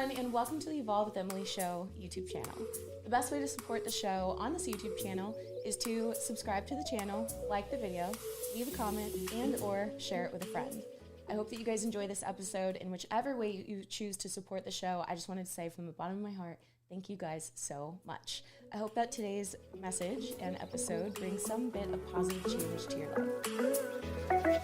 everyone, and welcome to the Evolve with Emily show YouTube channel. The best way to support the show on this YouTube channel is to subscribe to the channel, like the video, leave a comment, and or share it with a friend. I hope that you guys enjoy this episode in whichever way you choose to support the show. I just wanted to say from the bottom of my heart, thank you guys so much. I hope that today's message and episode brings some bit of positive change to your life.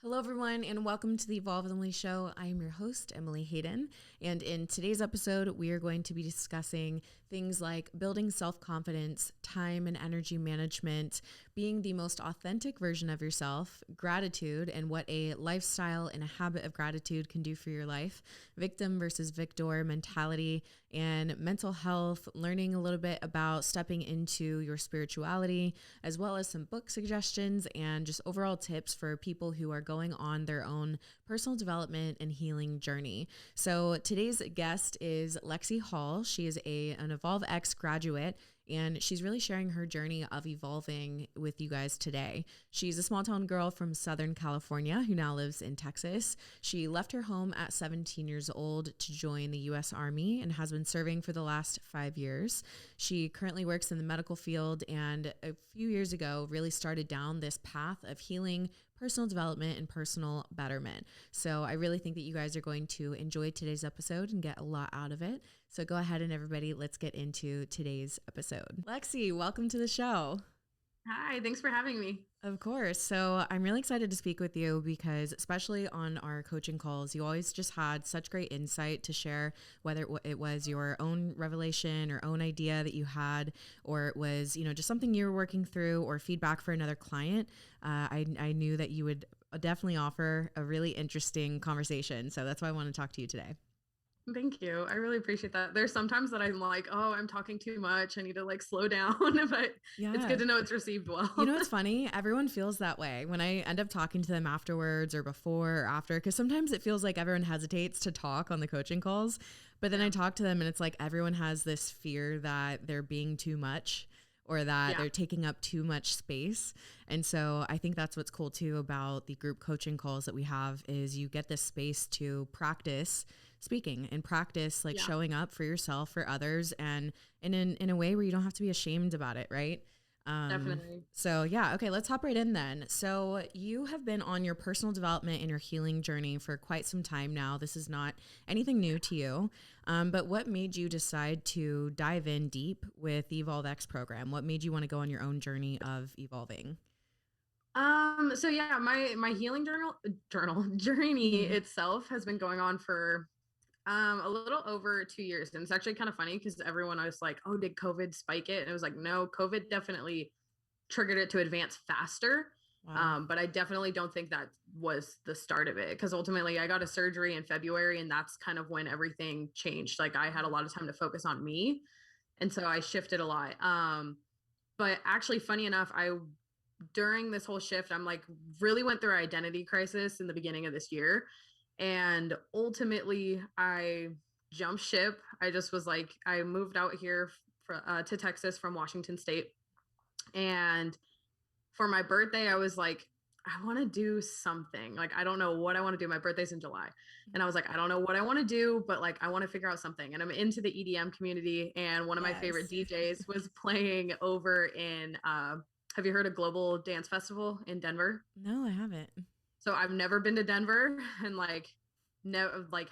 Hello everyone, and welcome to the Evolve with Emily show. I am your host, Emily Hayden, and in today's episode, we are going to be discussing things like building self-confidence, time and energy management, being the most authentic version of yourself, gratitude and what a lifestyle and a habit of gratitude can do for your life, victim versus victor mentality, and mental health, learning a little bit about stepping into your spirituality, as well as some book suggestions and just overall tips for people who are going on their own personal development and healing journey. So today's guest is Lexie Hall. She is an Evolve X graduate, and she's really sharing her journey of evolving with you guys today. She's a small town girl from Southern California who now lives in Texas. She left her home at 17 years old to join the U.S. Army and has been serving for the last 5 years. She currently works in the medical field, and a few years ago really started down this path of healing, personal development, and personal betterment. So I really think that you guys are going to enjoy today's episode and get a lot out of it. So go ahead and everybody, let's get into today's episode. Lexie, welcome to the show. Hi, thanks for having me. Of course. So I'm really excited to speak with you because especially on our coaching calls, you always just had such great insight to share, whether it was your own revelation or own idea that you had, or it was, just something you were working through or feedback for another client. I knew that you would definitely offer a really interesting conversation. So that's why I want to talk to you today. Thank you. I really appreciate that. There's sometimes that I'm like, oh, I'm talking too much. I need to slow down, but It's good to know it's received well. You know what's funny? Everyone feels that way when I end up talking to them afterwards or before or after, because sometimes it feels like everyone hesitates to talk on the coaching calls, but then I talk to them and it's like everyone has this fear that they're being too much or that they're taking up too much space. And so I think that's what's cool too about the group coaching calls that we have is you get this space to practice speaking and practice showing up for yourself, for others, and in a way where you don't have to be ashamed about it, right? Definitely. So yeah, okay, let's hop right in then. So you have been on your personal development and your healing journey for quite some time now. This is not anything new to you. But what made you decide to dive in deep with the Evolve X program? What made you want to go on your own journey of evolving? So yeah, my healing journey itself has been going on for a little over 2 years. And it's actually kind of funny because everyone was like, oh, did COVID spike it? And it was like, no, COVID definitely triggered it to advance faster. Wow. But I definitely don't think that was the start of it, because ultimately I got a surgery in February and that's kind of when everything changed. Like I had a lot of time to focus on me. And so I shifted a lot. But actually, funny enough, during this whole shift, I'm really went through an identity crisis in the beginning of this year. And ultimately I jumped ship. I just was I moved out here to Texas from Washington State. And for my birthday, I was I want to do something. I don't know what I want to do. My birthday's in July. And I was I don't know what I want to do, but I want to figure out something. And I'm into the EDM community. And one of my favorite DJs was playing over in, have you heard of Global Dance Festival in Denver? No, I haven't. So I've never been to Denver and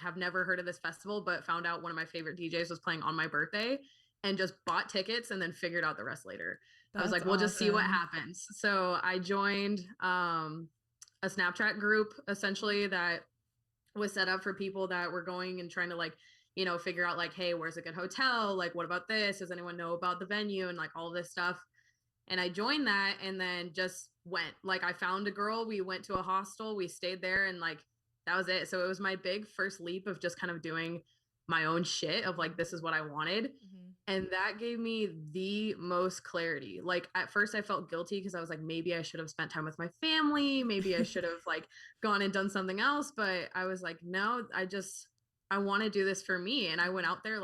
have never heard of this festival, but found out one of my favorite DJs was playing on my birthday and just bought tickets and then figured out the rest later. That's I was we'll just see what happens. So I joined a Snapchat group essentially that was set up for people that were going and trying to figure out hey, where's a good hotel? What about this? Does anyone know about the venue? And all this stuff. And I joined that and then just went. I found a girl, we went to a hostel, we stayed there, and that was it. So it was my big first leap of just kind of doing my own shit of this is what I wanted. Mm-hmm. And that gave me the most clarity. At first I felt guilty because I was maybe I should have spent time with my family. Maybe I should have gone and done something else. But I was no, I want to do this for me. And I went out there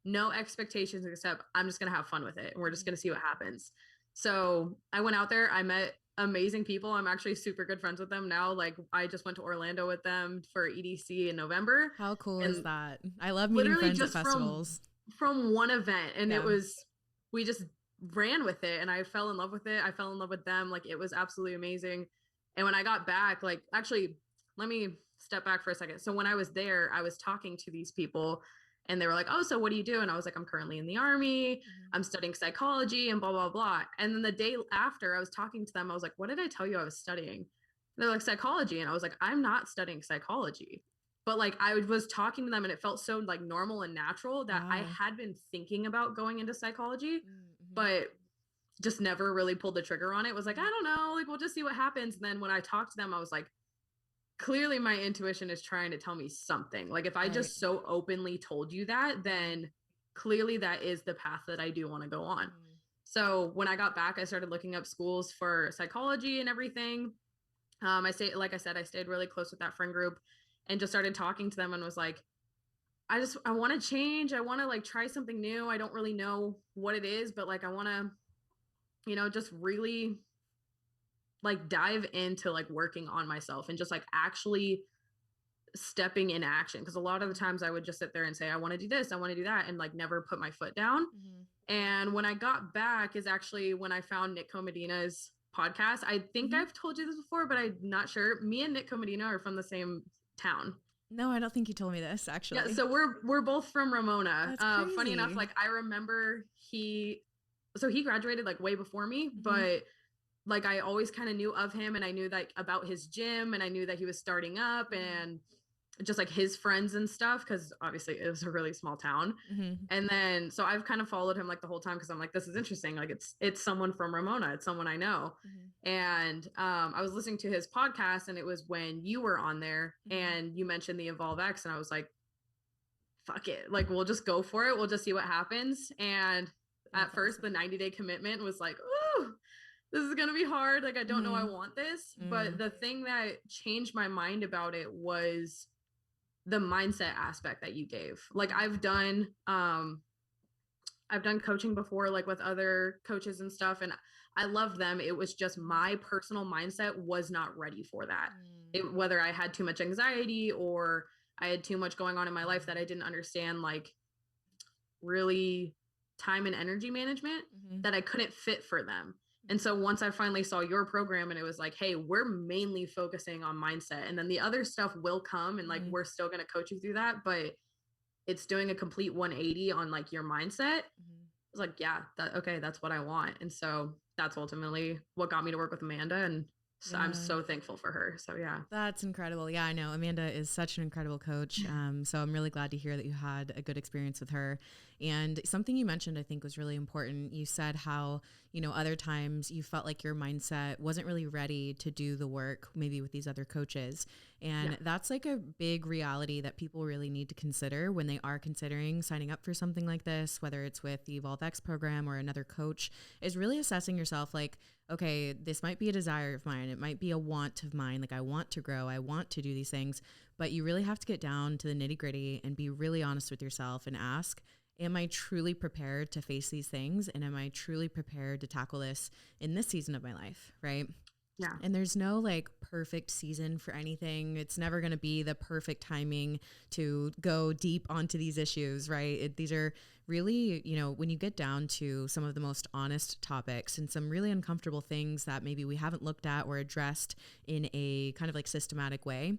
no expectations except I'm just going to have fun with it. And we're just going to see what happens. So I went out there, I met amazing people. I'm actually super good friends with them now. Like I just went to Orlando with them for EDC in November. How cool is And that? I love meeting literally friends at just festivals. from one event, and Yeah. we just ran with it, and I fell in love with it. I fell in love with them. Like it was absolutely amazing. And when I got back, like actually, let me step back for a second. So when I was there, I was talking to these people and they were like, oh, so what do you do? And I was like, I'm currently in the Army. I'm studying psychology and blah, blah, blah. And then the day after I was talking to them, I was like, what did I tell you I was studying? They're like, psychology. And I was like, I'm not studying psychology. But like I was talking to them and it felt so like normal and natural that I had been thinking about going into psychology, but just never really pulled the trigger on it. Was like, I don't know, like we'll just see what happens. And then when I talked to them, I was like, clearly my intuition is trying to tell me something. Like if I just so openly told you that, then clearly that is the path that I do want to go on. So when I got back, I started looking up schools for psychology and everything. I stayed really close with that friend group and just started talking to them and was like, I want to change. I want to like try something new. I don't really know what it is, but like, I want to, just really like dive into like working on myself and just like actually stepping in action. Cause a lot of the times I would just sit there and say, I want to do this, I want to do that, and like never put my foot down. And when I got back is actually when I found Nick Comedina's podcast. I think I've told you this before, but I'm not sure. Me and Nick Comedina are from the same town. No, I don't think you told me this actually. Yeah, so we're both from Ramona. That's Funny enough, like I remember he graduated like way before me, but like I always kind of knew of him, and I knew like about his gym, and I knew that he was starting up and just like his friends and stuff, because obviously it was a really small town. And then so I've kind of followed him like the whole time because I'm like, this is interesting. Like it's someone from Ramona. It's someone I know. And I was listening to his podcast, and it was when you were on there and you mentioned the Evolve X, and I was like, fuck it. Like we'll just go for it. We'll just see what happens. And at first the 90-day commitment was like, ooh, this is going to be hard. Like, I don't know I want this. But the thing that changed my mind about it was the mindset aspect that you gave. Like I've done coaching before, like with other coaches and stuff, and I loved them. It was just my personal mindset was not ready for that. Whether I had too much anxiety or I had too much going on in my life that I didn't understand, like really time and energy management, that I couldn't fit for them. And so once I finally saw your program and it was like, hey, we're mainly focusing on mindset, and then the other stuff will come, and like we're still going to coach you through that, but it's doing a complete 180 on like your mindset. I was like, yeah, that's what I want. And so that's ultimately what got me to work with Amanda, and so I'm so thankful for her. So yeah. That's incredible. Yeah, I know. Amanda is such an incredible coach. So I'm really glad to hear that you had a good experience with her. And something you mentioned, I think, was really important. You said how, other times you felt like your mindset wasn't really ready to do the work, maybe with these other coaches. And that's like a big reality that people really need to consider when they are considering signing up for something like this, whether it's with the Evolve X program or another coach, is really assessing yourself like, okay, this might be a desire of mine. It might be a want of mine. Like I want to grow. I want to do these things, but you really have to get down to the nitty gritty and be really honest with yourself and ask, am I truly prepared to face these things? And am I truly prepared to tackle this in this season of my life? Right. Yeah. And there's no like perfect season for anything. It's never going to be the perfect timing to go deep onto these issues, right? These are really, when you get down to some of the most honest topics and some really uncomfortable things that maybe we haven't looked at or addressed in a kind of like systematic way,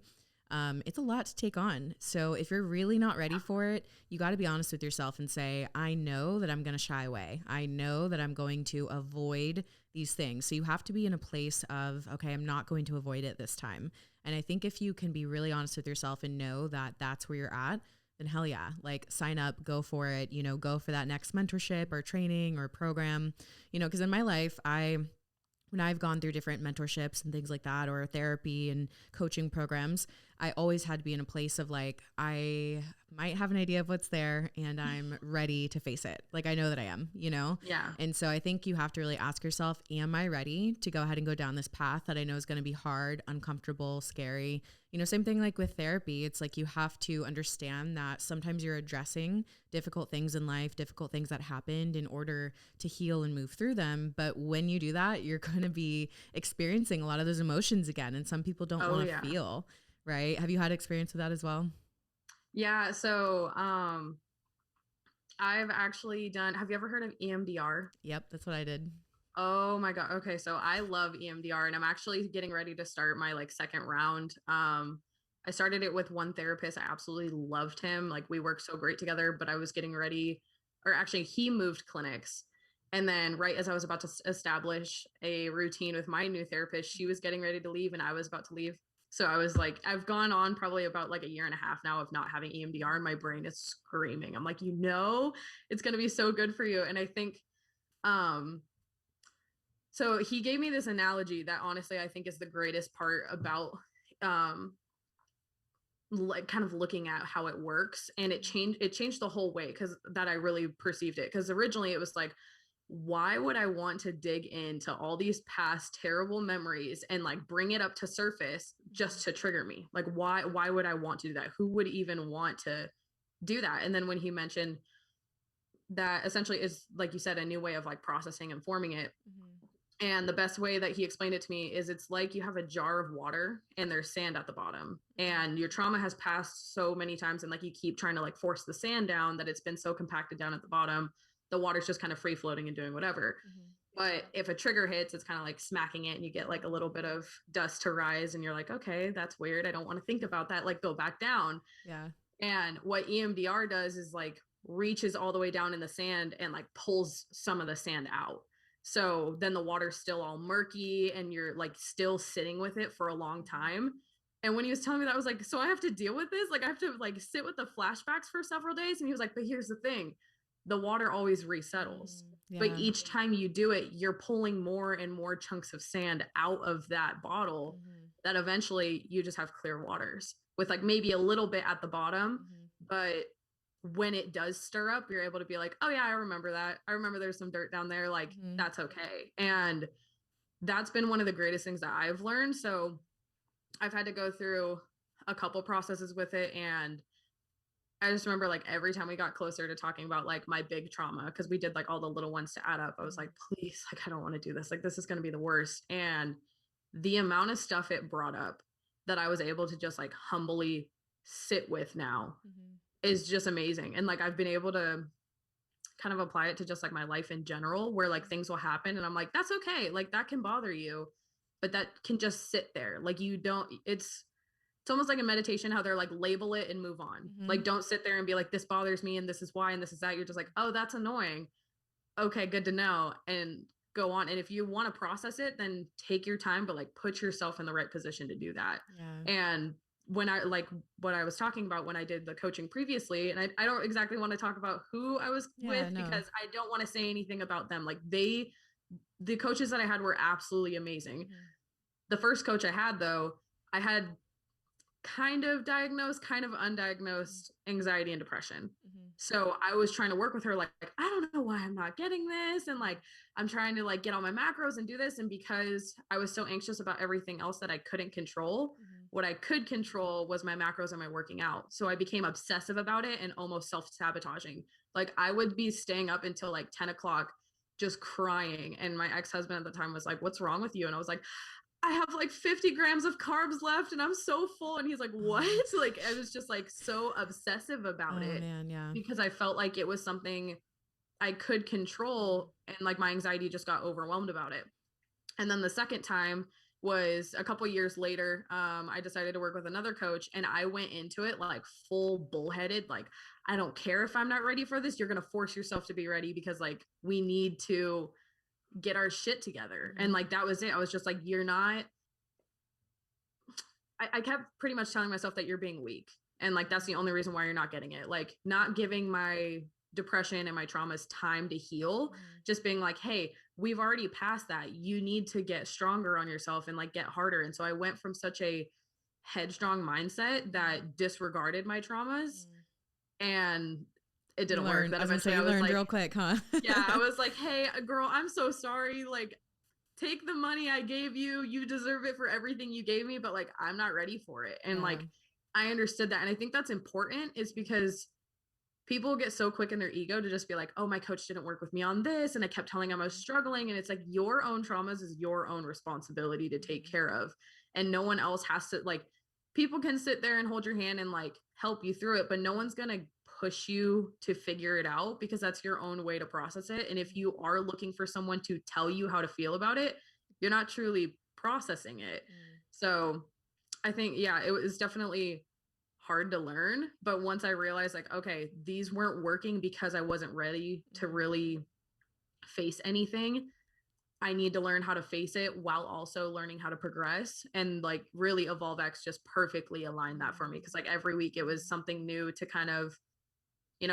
it's a lot to take on. So if you're really not ready for it, you got to be honest with yourself and say, I know that I'm going to shy away. I know that I'm going to avoid these things. So you have to be in a place of, okay, I'm not going to avoid it this time. And I think if you can be really honest with yourself and know that that's where you're at, then hell yeah, like sign up, go for it, go for that next mentorship or training or program, because in my life, when I've gone through different mentorships and things like that, or therapy and coaching programs, I always had to be in a place of like, I might have an idea of what's there and I'm ready to face it. Like I know that I am, Yeah. And so I think you have to really ask yourself, am I ready to go ahead and go down this path that I know is going to be hard, uncomfortable, scary, you know, same thing like with therapy. It's like you have to understand that sometimes you're addressing difficult things in life, difficult things that happened in order to heal and move through them. But when you do that, you're going to be experiencing a lot of those emotions again. And some people don't want to feel, right? Have you had experience with that as well? Yeah. So, I've actually done, have you ever heard of EMDR? Yep. That's what I did. Oh my God. Okay. So I love EMDR and I'm actually getting ready to start my like second round. I started it with one therapist. I absolutely loved him. Like we worked so great together, but I was getting ready, or actually he moved clinics. And then right as I was about to establish a routine with my new therapist, she was getting ready to leave and I was about to leave. So I was like, I've gone on probably about like a year and a half now of not having EMDR and my brain is screaming. I'm like, it's going to be so good for you. And I think, so he gave me this analogy that honestly, I think is the greatest part about, like kind of looking at how it works. And it changed the whole way because that I really perceived it. Because originally it was like, why would I want to dig into all these past terrible memories and like bring it up to surface just to trigger me? Like, why would I want to do that? Who would even want to do that? And then when he mentioned that essentially is, like you said, a new way of like processing and forming it. And the best way that he explained it to me is it's like you have a jar of water and there's sand at the bottom and your trauma has passed so many times. And like, you keep trying to like force the sand down that it's been so compacted down at the bottom. The water's just kind of free floating and doing whatever. But if a trigger hits, it's kind of like smacking it and you get like a little bit of dust to rise and you're like, okay, that's weird. I don't want to think about that. Like go back down. Yeah. And what EMDR does is like reaches all the way down in the sand and like pulls some of the sand out. So then the water's still all murky and you're like still sitting with it for a long time. And when he was telling me that, I was like, so I have to deal with this? Like I have to like sit with the flashbacks for several days? And he was like, but here's the thing. The water always resettles. But each time you do it, you're pulling more and more chunks of sand out of that bottle that eventually you just have clear waters with like maybe a little bit at the bottom. But when it does stir up, you're able to be like, oh yeah, I remember that. I remember there's some dirt down there. Like that's okay. And that's been one of the greatest things that I've learned. So I've had to go through a couple processes with it. And I just remember like every time we got closer to talking about like my big trauma, because we did like all the little ones to add up, I was like, please, like, I don't want to do this. Like, this is going to be the worst. And the amount of stuff it brought up that I was able to just like humbly sit with now is just amazing. And like, I've been able to kind of apply it to just like my life in general, where like things will happen and I'm like, that's okay. Like that can bother you, but that can just sit there. Like you don't, it's almost like a meditation, how they're like, label it and move on. Like, don't sit there and be like, this bothers me and this is why, and this is that. You're just like, oh, that's annoying. Okay, good to know. And go on. And if you want to process it, then take your time, but like put yourself in the right position to do that. And when I like what I was talking about when I did the coaching previously, and I don't exactly want to talk about who I was with because I don't want to say anything about them. Like the coaches that I had were absolutely amazing. The first coach I had though, I had kind of diagnosed, kind of undiagnosed anxiety and depression. So I was trying to work with her. Like, I don't know why I'm not getting this. And like, I'm trying to like get on my macros and do this. And because I was so anxious about everything else that I couldn't control, what I could control was my macros and my working out. So I became obsessive about it and almost self-sabotaging. Like I would be staying up until like 10 o'clock, just crying. And my ex-husband at the time was like, what's wrong with you? And I was like, I have like 50 grams of carbs left and I'm so full. And he's like, what? Like, I was just like so obsessive about it because I felt like it was something I could control. And like my anxiety just got overwhelmed about it. And then the second time was a couple years later. I decided to work with another coach and I went into it like full bullheaded. Like, I don't care if I'm not ready for this. You're going to force yourself to be ready because like we need to get our shit together. And like, that was it. I was just like, you're not, I kept pretty much telling myself that you're being weak. And like, that's the only reason why you're not getting it. Like not giving my depression and my traumas time to heal, just being like, hey, we've already passed that. You need to get stronger on yourself and like get harder. And so I went from such a headstrong mindset that disregarded my traumas and it didn't work. That eventually I was learned like, real quick, huh? yeah, I was like, hey, girl, I'm so sorry. Like, take the money I gave you. You deserve it for everything you gave me, but like, I'm not ready for it. And like, I understood that. And I think that's important is because people get so quick in their ego to just be like, oh, my coach didn't work with me on this. And I kept telling him I was struggling. And it's like, your own traumas is your own responsibility to take care of. And no one else has to, like, people can sit there and hold your hand and like help you through it, but no one's going to push you to figure it out because that's your own way to process it. And if you are looking for someone to tell you how to feel about it, you're not truly processing it. So I think, yeah, it was definitely hard to learn. But once I realized like, okay, these weren't working because I wasn't ready to really face anything. I need to learn how to face it while also learning how to progress, and like really Evolve X just perfectly aligned that for me. Cause like every week it was something new to kind of,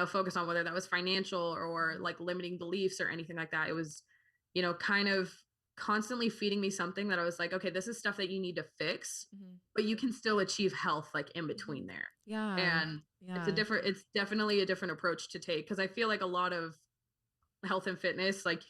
focus on, whether that was financial or like limiting beliefs or anything like that. It was, kind of constantly feeding me something that I was like, okay, this is stuff that you need to fix, but you can still achieve health like in between there. Yeah. And it's definitely a different approach to take. Cause I feel like a lot of health and fitness, like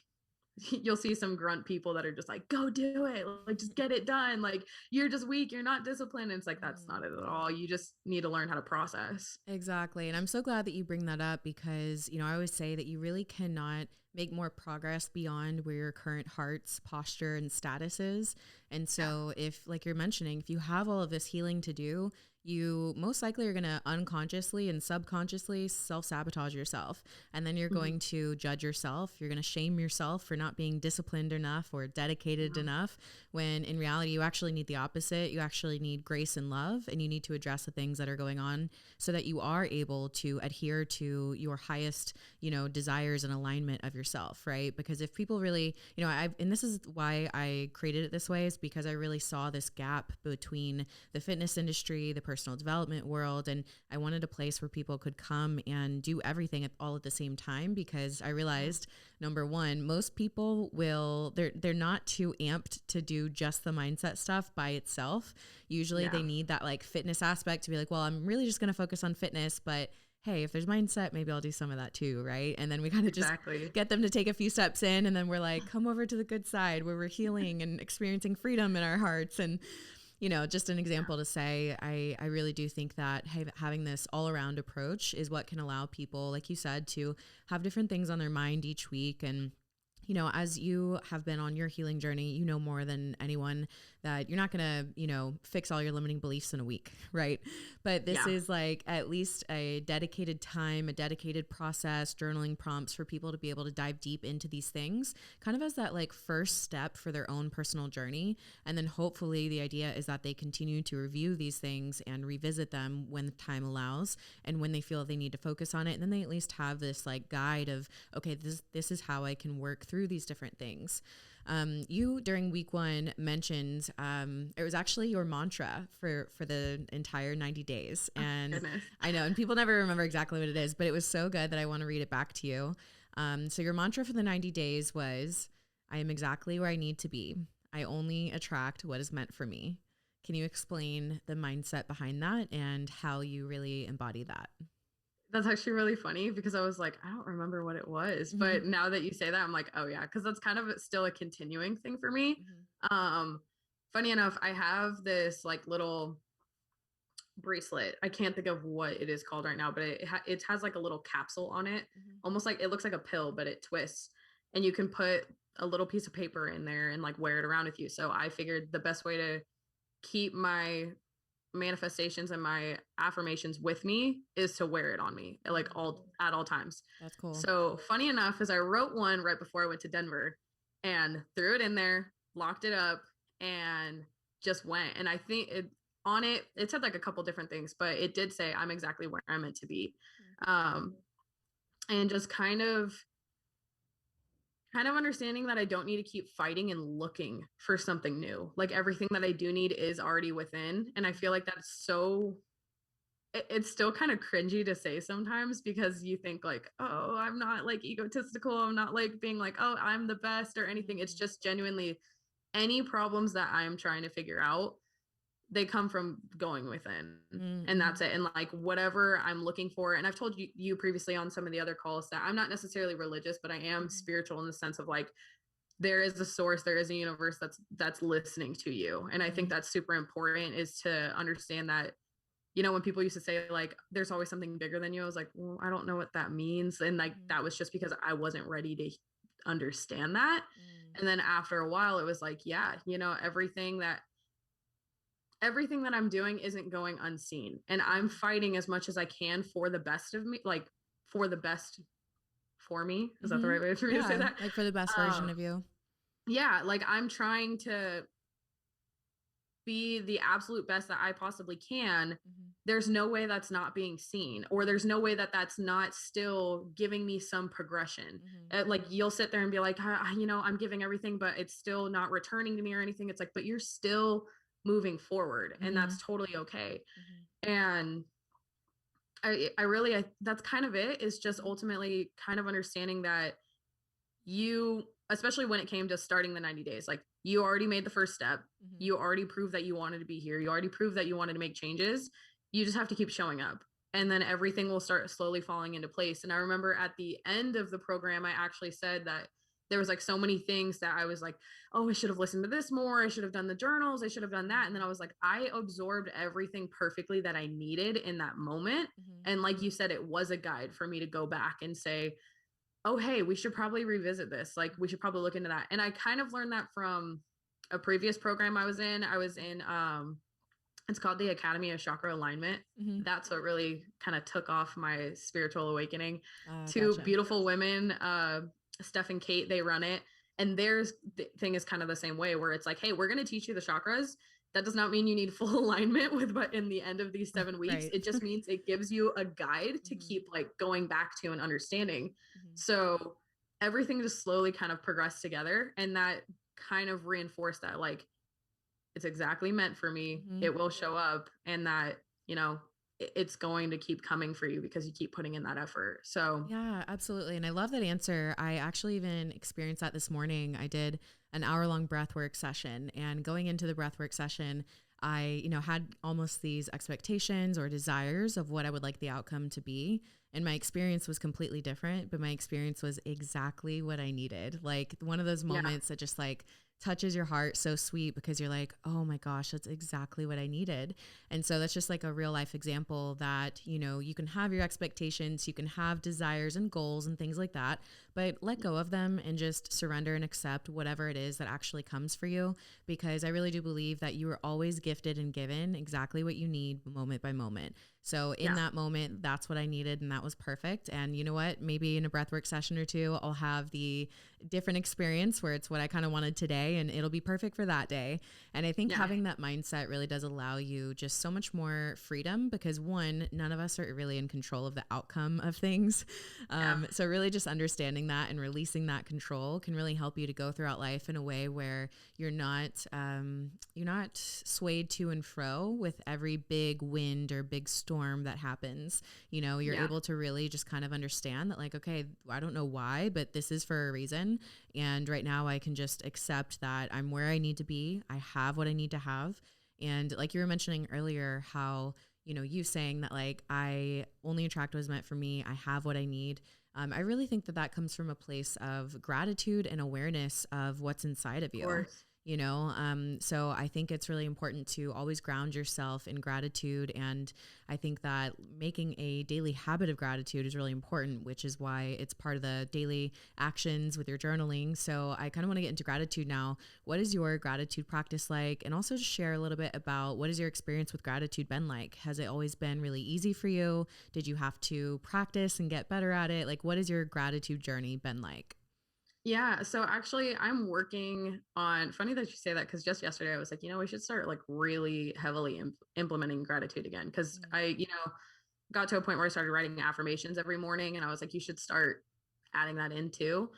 you'll see some grunt people that are just like, go do it. Like, just get it done. Like, you're just weak. You're not disciplined. And it's like, that's not it at all. You just need to learn how to process. Exactly. And I'm so glad that you bring that up because, I always say that you really cannot make more progress beyond where your current heart's posture and status is. And so if, like you're mentioning, if you have all of this healing to do, you most likely are going to unconsciously and subconsciously self-sabotage yourself. And then you're going to judge yourself. You're going to shame yourself for not being disciplined enough or dedicated enough, when in reality, you actually need the opposite. You actually need grace and love, and you need to address the things that are going on so that you are able to adhere to your highest, desires and alignment of yourself, right? Because if people really, and this is why I created it this way, is because I really saw this gap between the fitness industry, the personal development world, and I wanted a place where people could come and do everything all at the same time, because I realized, number one, most people they're not too amped to do just the mindset stuff by itself. Usually they need that like fitness aspect to be like, well, I'm really just going to focus on fitness, but hey, if there's mindset, maybe I'll do some of that too, right? And then we kind of just get them to take a few steps in, and then we're like, come over to the good side where we're healing and experiencing freedom in our hearts. And just an example to say, I really do think that having this all around approach is what can allow people, like you said, to have different things on their mind each week. And as you have been on your healing journey, more than anyone that you're not going to, fix all your limiting beliefs in a week, right? But this is like at least a dedicated time, a dedicated process, journaling prompts for people to be able to dive deep into these things, kind of as that like first step for their own personal journey. And then hopefully the idea is that they continue to review these things and revisit them when the time allows and when they feel they need to focus on it. And then they at least have this like guide of, okay, this is how I can work through these different things. You during week 1 mentioned it was actually your mantra for the entire 90 days. And I know, and people never remember exactly what it is, but it was so good that I want to read it back to you. So your mantra for the 90 days was, I am exactly where I need to be. I only attract what is meant for me. Can you explain the mindset behind that and how you really embody that? That's actually really funny because I was like, I don't remember what it was, but now that you say that, I'm like, oh yeah, because that's kind of still a continuing thing for me. Funny enough, I have this like little bracelet. I can't think of what it is called right now, but it has like a little capsule on it, almost like it looks like a pill, but it twists, and you can put a little piece of paper in there and like wear it around with you. So I figured the best way to keep my manifestations and my affirmations with me is to wear it on me like at all times. That's cool. So funny enough is I wrote one right before I went to Denver and threw it in there, locked it up, and just went. And I think it said like a couple different things, but it did say I'm exactly where I'm meant to be. And just kind of understanding that I don't need to keep fighting and looking for something new. Like everything that I do need is already within. And I feel like that's it's still kind of cringy to say sometimes, because you think like, oh, I'm not like egotistical. I'm not like being like, oh, I'm the best or anything. It's just genuinely any problems that I'm trying to figure out, they come from going within, and that's it. And like whatever I'm looking for, and I've told you previously on some of the other calls that I'm not necessarily religious, but I am spiritual in the sense of like, there is a source, there is a universe that's listening to you. And I think that's super important, is to understand that, you know, when people used to say like, there's always something bigger than you, I was like, well, I don't know what that means. And like, that was just because I wasn't ready to understand that. And then after a while, it was like, yeah, you know, everything that I'm doing isn't going unseen. And I'm fighting as much as I can for the best of me, like for the best for me. Is that the right way for me to say that? Like for the best version of you. Yeah. Like I'm trying to be the absolute best that I possibly can. There's no way that's not being seen, or there's no way that that's not still giving me some progression. Like you'll sit there and be like, you know, I'm giving everything, but it's still not returning to me or anything. It's like, but you're still moving forward, and that's totally okay. And I really, that's kind of it, is just ultimately kind of understanding that you, especially when it came to starting the 90 days, like you already made the first step. You already proved that you wanted to be here. You already proved that you wanted to make changes. You just have to keep showing up, and then everything will start slowly falling into place. And I remember at the end of the program, I actually said that there was like so many things that I was like, oh, I should have listened to this more. I should have done the journals. I should have done that. And then I was like, I absorbed everything perfectly that I needed in that moment. And like you said, it was a guide for me to go back and say, oh, hey, we should probably revisit this. Like, we should probably look into that. And I kind of learned that from a previous program I was in. It's called the Academy of Chakra Alignment. That's what really kind of took off my spiritual awakening. Two beautiful women, Steph and Kate, they run it. And their thing is kind of the same way, where it's like, hey, we're going to teach you the chakras. That does not mean you need full alignment with, but in the end of these 7 weeks, it just means it gives you a guide to keep like going back to and understanding. So everything just slowly kind of progressed together. And that kind of reinforced that, like, it's exactly meant for me. It will show up, and that, you know, it's going to keep coming for you because you keep putting in that effort. So yeah, absolutely. And I love that answer. I actually even experienced that this morning. I did an hour-long breathwork session, and going into the breathwork session, I, you know, had almost these expectations or desires of what I would like the outcome to be. And my experience was completely different, but my experience was exactly what I needed. Like one of those moments that just like touches your heart so sweet, because you're like, oh my gosh, that's exactly what I needed. And so that's just like a real life example that, you know, you can have your expectations, you can have desires and goals and things like that, but let go of them and just surrender and accept whatever it is that actually comes for you. Because I really do believe that you are always gifted and given exactly what you need moment by moment. So in that moment, that's what I needed, and that was perfect. And you know what? Maybe in a breathwork session or two, I'll have the different experience where it's what I kind of wanted today, and it'll be perfect for that day. And I think having that mindset really does allow you just so much more freedom, because one, none of us are really in control of the outcome of things. So really just understanding that and releasing that control can really help you to go throughout life in a way where you're not swayed to and fro with every big wind or big storm that happens. You know, you're able to really just kind of understand that, like, okay, I don't know why, but this is for a reason. And right now I can just accept that I'm where I need to be. I have what I need to have. And like you were mentioning earlier, how, you know, you saying that like, I only attract what was meant for me. I have what I need. I really think that that comes from a place of gratitude and awareness of what's inside of you. You know, so I think it's really important to always ground yourself in gratitude. And I think that making a daily habit of gratitude is really important, which is why it's part of the daily actions with your journaling. So I kind of want to get into gratitude now. What is your gratitude practice like? And also just share a little bit about what has your experience with gratitude been like? Has it always been really easy for you? Did you have to practice and get better at it? Like, what has your gratitude journey been like? yeah, so actually I'm working on, funny that you say that, because just yesterday I was like, you know, we should start like really heavily implementing gratitude again. Because I, you know, got to a point where I started writing affirmations every morning, and I was like, you should start adding that in too.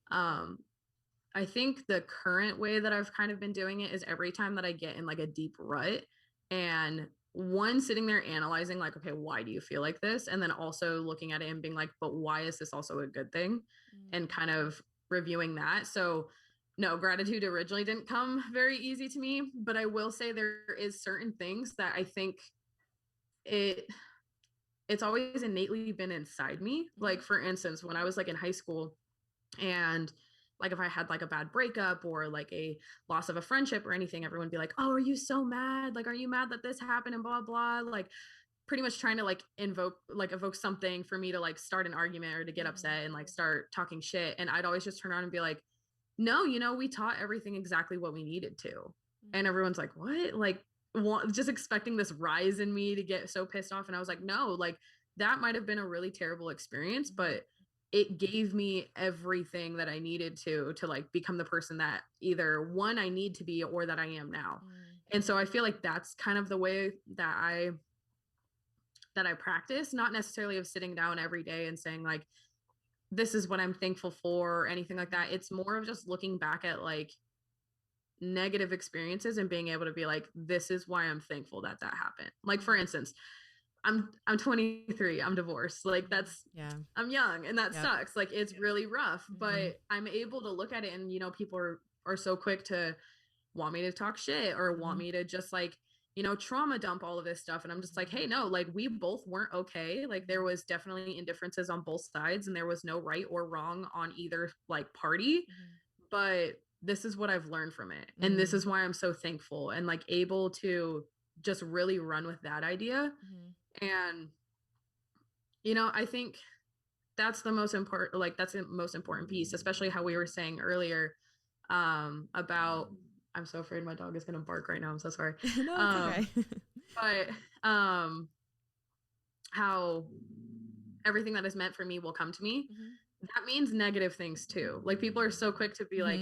I think the current way that I've kind of been doing it is every time that I get in like a deep rut, and one, sitting there analyzing like, okay, why do you feel like this? And then also looking at it and being like, but why is this also a good thing? And kind of reviewing that. So no, gratitude originally didn't come very easy to me, but I will say there is certain things that I think it's always innately been inside me. Like for instance, when I was like in high school, and like if I had like a bad breakup or like a loss of a friendship or anything, everyone would be like, oh, are you so mad? Like, are you mad that this happened and blah, blah, like pretty much trying to like evoke something for me to like start an argument or to get upset and like start talking shit. And I'd always just turn around and be like, no, we taught everything exactly what we needed to. And everyone's like, what? Like, just expecting this rise in me to get so pissed off. And I was like, no, like that might have been a really terrible experience, but it gave me everything that I needed to like become the person that either one I need to be or that I am now. And so I feel like that's kind of the way that I practice, not necessarily of sitting down every day and saying like, this is what I'm thankful for or anything like that. It's more of just looking back at like negative experiences and being able to be like, this is why I'm thankful that happened. Like, for instance, I'm 23, I'm divorced. Like I'm young and that sucks. Like it's really rough, but I'm able to look at it and, people are so quick to want me to talk shit or want me to just like, trauma dump all of this stuff. And I'm just like, hey, no, like we both weren't okay. Like there was definitely indifferences on both sides and there was no right or wrong on either like party. But this is what I've learned from it. And this is why I'm so thankful and like able to just really run with that idea. And, I think that's the most important, like that's the most important piece, especially how we were saying earlier, about, I'm so afraid my dog is going to bark right now. I'm so sorry. No, it's okay. But, how everything that is meant for me will come to me. That means negative things too. Like people are so quick to be like,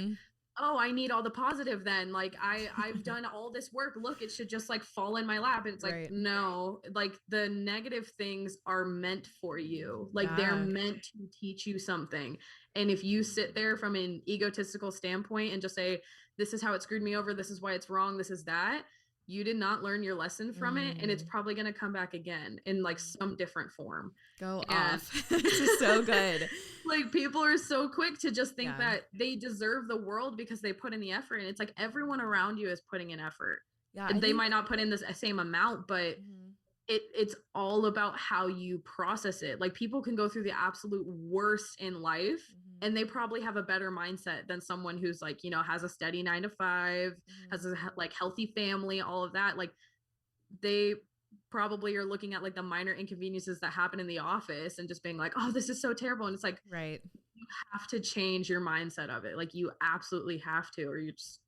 oh, I need all the positive then. Like I've done all this work. Look, it should just like fall in my lap. And it's like, no, like the negative things are meant for you. Like they're meant to teach you something. And if you sit there from an egotistical standpoint and just say, this is how it screwed me over. This is why it's wrong. This is that. You did not learn your lesson from it. And it's probably going to come back again in like some different form. Go off. This is so good. Like people are so quick to just think that they deserve the world because they put in the effort. And it's like everyone around you is putting in effort. And they might not put in the same amount, but it's all about how you process it. Like people can go through the absolute worst in life and they probably have a better mindset than someone who's like, has a steady 9-to-5, has a like healthy family, all of that. Like they probably are looking at like the minor inconveniences that happen in the office and just being like, oh, this is so terrible. And it's like, you have to change your mindset of it. Like you absolutely have to, or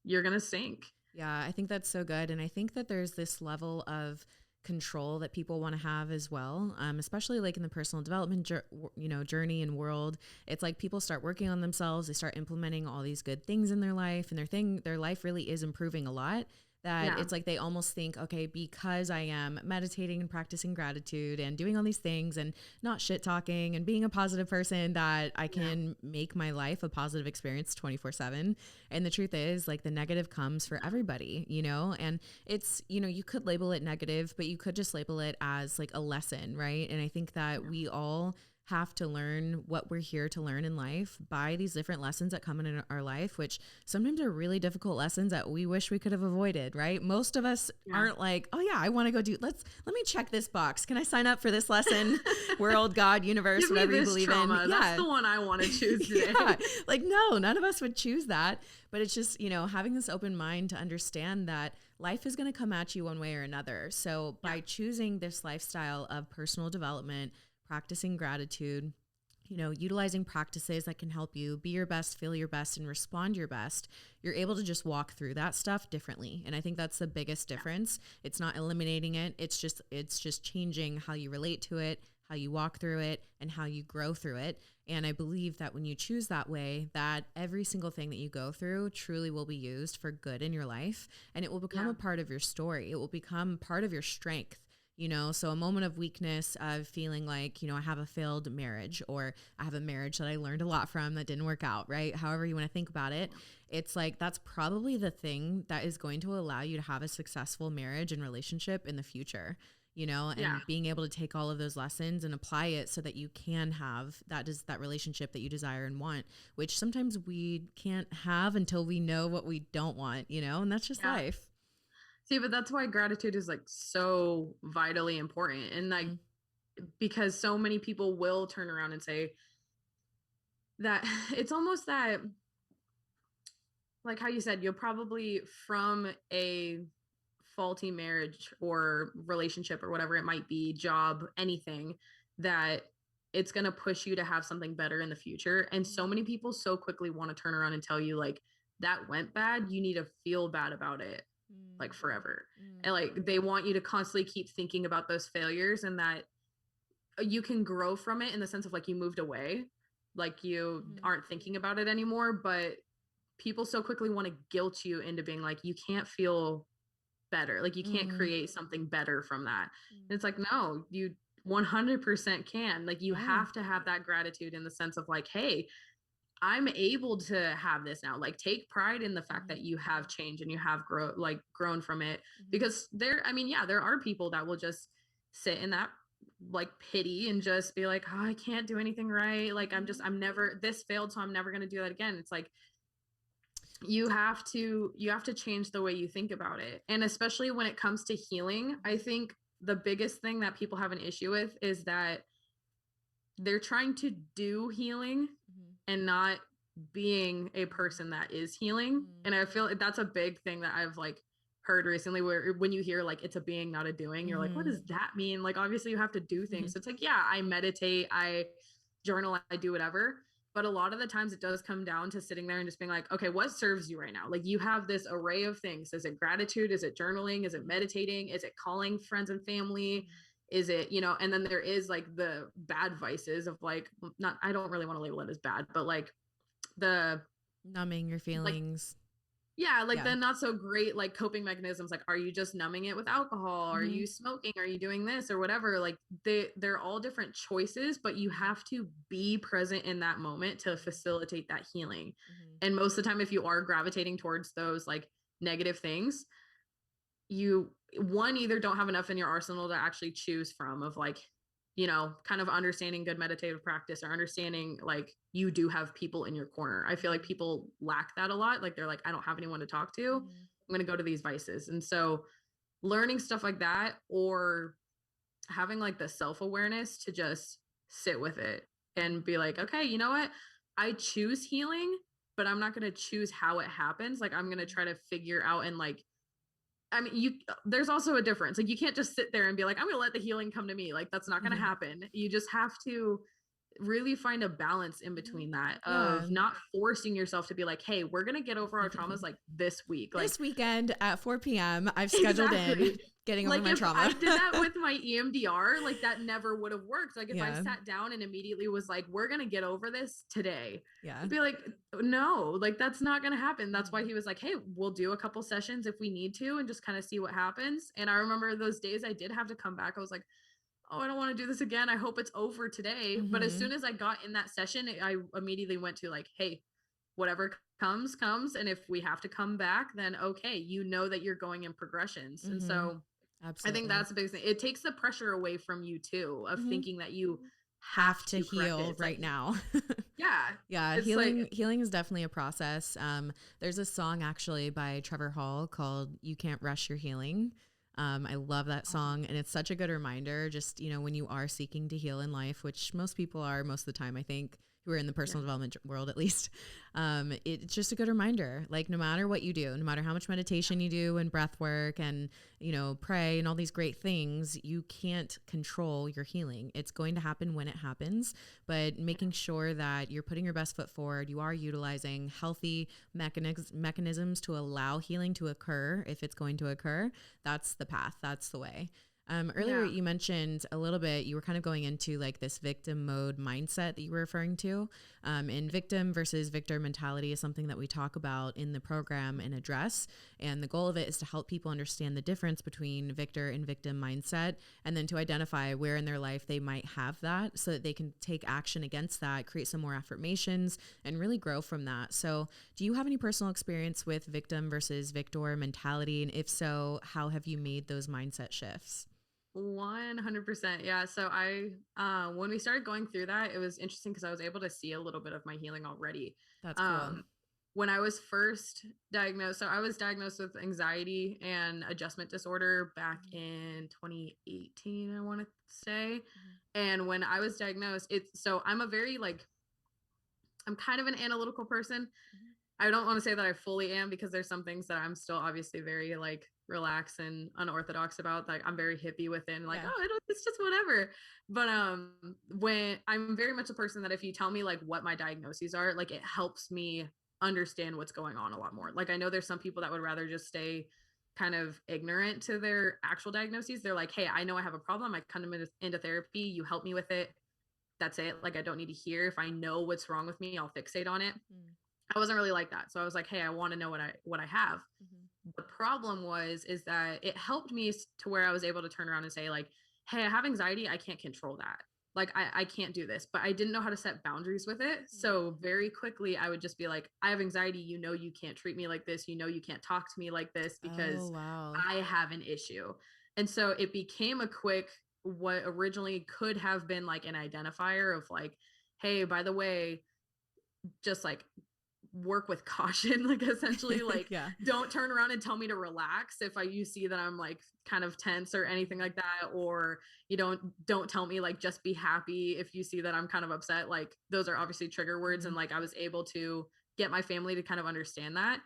you're going to sink. Yeah. I think that's so good. And I think that there's this level of control that people want to have as well, especially like in the personal development journey and world. It's like people start working on themselves, they start implementing all these good things in their life, and their life really is improving a lot. That it's like they almost think, okay, because I am meditating and practicing gratitude and doing all these things and not shit talking and being a positive person, that I can make my life a positive experience 24/7. And the truth is, like, the negative comes for everybody, and it's, you could label it negative, but you could just label it as like a lesson, right? And I think that we all have to learn what we're here to learn in life by these different lessons that come in our life, which sometimes are really difficult lessons that we wish we could have avoided, right? Most of us aren't like, oh yeah, I want to go let me check this box. Can I sign up for this lesson? World, God, universe, whatever you believe trauma. In. That's the one I want to choose today. Like, no, none of us would choose that. But it's just, having this open mind to understand that life is going to come at you one way or another. So by choosing this lifestyle of personal development, practicing gratitude, utilizing practices that can help you be your best, feel your best, and respond your best, you're able to just walk through that stuff differently. And I think that's the biggest difference. It's not eliminating it. It's just changing how you relate to it, how you walk through it, and how you grow through it. And I believe that when you choose that way, that every single thing that you go through truly will be used for good in your life. And it will become a part of your story. It will become part of your strength. So a moment of weakness of feeling like, I have a failed marriage, or I have a marriage that I learned a lot from that didn't work out, right? However you want to think about it, it's like, that's probably the thing that is going to allow you to have a successful marriage and relationship in the future, and being able to take all of those lessons and apply it so that you can have that relationship that you desire and want, which sometimes we can't have until we know what we don't want, and that's just life. See, but that's why gratitude is like so vitally important. And like, because so many people will turn around and say that it's almost that like how you said, you'll probably from a faulty marriage or relationship or whatever it might be, job, anything, that it's going to push you to have something better in the future. And so many people so quickly want to turn around and tell you like that went bad, you need to feel bad about it like forever. And like they want you to constantly keep thinking about those failures, and that you can grow from it in the sense of like you moved away, like you aren't thinking about it anymore. But people so quickly want to guilt you into being like, you can't feel better, like you can't create something better from that. And it's like, no, you 100% can. Like you have to have that gratitude in the sense of like, hey, I'm able to have this now. Like take pride in the fact that you have changed and you have grown from it. Because there, I mean, yeah, there are people that will just sit in that like pity and just be like, oh, I can't do anything right. Like I'm never, this failed, so I'm never going to do that again. It's like, you have to change the way you think about it. And especially when it comes to healing, I think the biggest thing that people have an issue with is that they're trying to do healing and not being a person that is healing. And I feel that's a big thing that I've like heard recently, where when you hear like it's a being, not a doing, you're like, what does that mean? Like obviously you have to do things. So it's like, yeah, I meditate, I journal, I do whatever. But a lot of the times it does come down to sitting there and just being like, okay, what serves you right now? Like you have this array of things. Is it gratitude? Is it journaling? Is it meditating? Is it calling friends and family? Is it, you know, and then there is like the bad vices of like, not, I don't really want to label it as bad, but like the numbing your feelings. Like the not so great like coping mechanisms. Like, are you just numbing it with alcohol? Are you smoking? Are you doing this or whatever? Like they're all different choices, but you have to be present in that moment to facilitate that healing. And most of the time, if you are gravitating towards those like negative things, you either don't have enough in your arsenal to actually choose from, of like, you know, kind of understanding good meditative practice, or understanding like you do have people in your corner. I feel like people lack that a lot. Like they're like, I don't have anyone to talk to. I'm going to go to these vices. And so learning stuff like that, or having like the self-awareness to just sit with it and be like, okay, you know what? I choose healing, but I'm not going to choose how it happens. Like I'm going to try to figure out, and like, I mean, there's also a difference. Like you can't just sit there and be like, I'm going to let the healing come to me. Like that's not going to happen. You just have to really find a balance in between that, of not forcing yourself to be like, hey, we're going to get over our traumas like this week. Like this weekend at 4 p.m. I've scheduled in getting over like my trauma. I did that with my EMDR, like that never would have worked. Like if I sat down and immediately was like, we're going to get over this today. I'd be like, no, like that's not going to happen. That's why he was like, hey, we'll do a couple sessions if we need to and just kind of see what happens. And I remember those days I did have to come back. I was like, oh, I don't want to do this again. I hope it's over today. But as soon as I got in that session, I immediately went to like, hey, whatever comes. And if we have to come back, then okay, you know that you're going in progressions. And so absolutely. I think that's the biggest thing. It takes the pressure away from you too, of thinking that you have to heal right now. Yeah. Healing is definitely a process. There's a song actually by Trevor Hall called You Can't Rush Your Healing. I love that song, and it's such a good reminder, just, you know, when you are seeking to heal in life, which most people are most of the time, I think, who are in the personal development world, at least. It's just a good reminder, like no matter what you do, no matter how much meditation you do and breath work and, you know, pray and all these great things, you can't control your healing. It's going to happen when it happens, but making sure that you're putting your best foot forward, you are utilizing healthy mechanisms to allow healing to occur. If it's going to occur, that's the path. That's the way. Earlier you mentioned a little bit, you were kind of going into like this victim mode mindset that you were referring to, and victim versus victor mentality is something that we talk about in the program and address. And the goal of it is to help people understand the difference between victor and victim mindset, and then to identify where in their life they might have that so that they can take action against that, create some more affirmations, and really grow from that. So do you have any personal experience with victim versus victor mentality? And if so, how have you made those mindset shifts? 100%. Yeah. So when we started going through that, it was interesting because I was able to see a little bit of my healing already. That's cool. When I was first diagnosed, so I was diagnosed with anxiety and adjustment disorder back in 2018, I want to say. And when I was diagnosed, so I'm a very like, I'm kind of an analytical person. I don't want to say that I fully am, because there's some things that I'm still obviously very like relaxed and unorthodox about. Like I'm very hippie within, like, Yeah. oh, it's just whatever. But when I'm very much a person that if you tell me like what my diagnoses are, like it helps me understand what's going on a lot more. Like I know there's some people that would rather just stay kind of ignorant to their actual diagnoses. They're like, hey, I know I have a problem. I come into therapy. You help me with it. That's it. Like I don't need to hear. If I know what's wrong with me, I'll fixate on it. I wasn't really like that. So I was like, hey, I want to know what I have. The problem is that it helped me to where I was able to turn around and say like, hey, I have anxiety. I can't control that. Like I can't do this, but I didn't know how to set boundaries with it. So very quickly I would just be like, I have anxiety. You know, you can't treat me like this. You know, you can't talk to me like this because I have an issue. And so it became a quick, what originally could have been like an identifier of like, hey, by the way, just like work with caution, like essentially like Yeah. don't turn around and tell me to relax if you see that I'm like kind of tense or anything like that, or you don't tell me like just be happy if you see that I'm kind of upset. Like those are obviously trigger words. And like I was able to get my family to kind of understand that,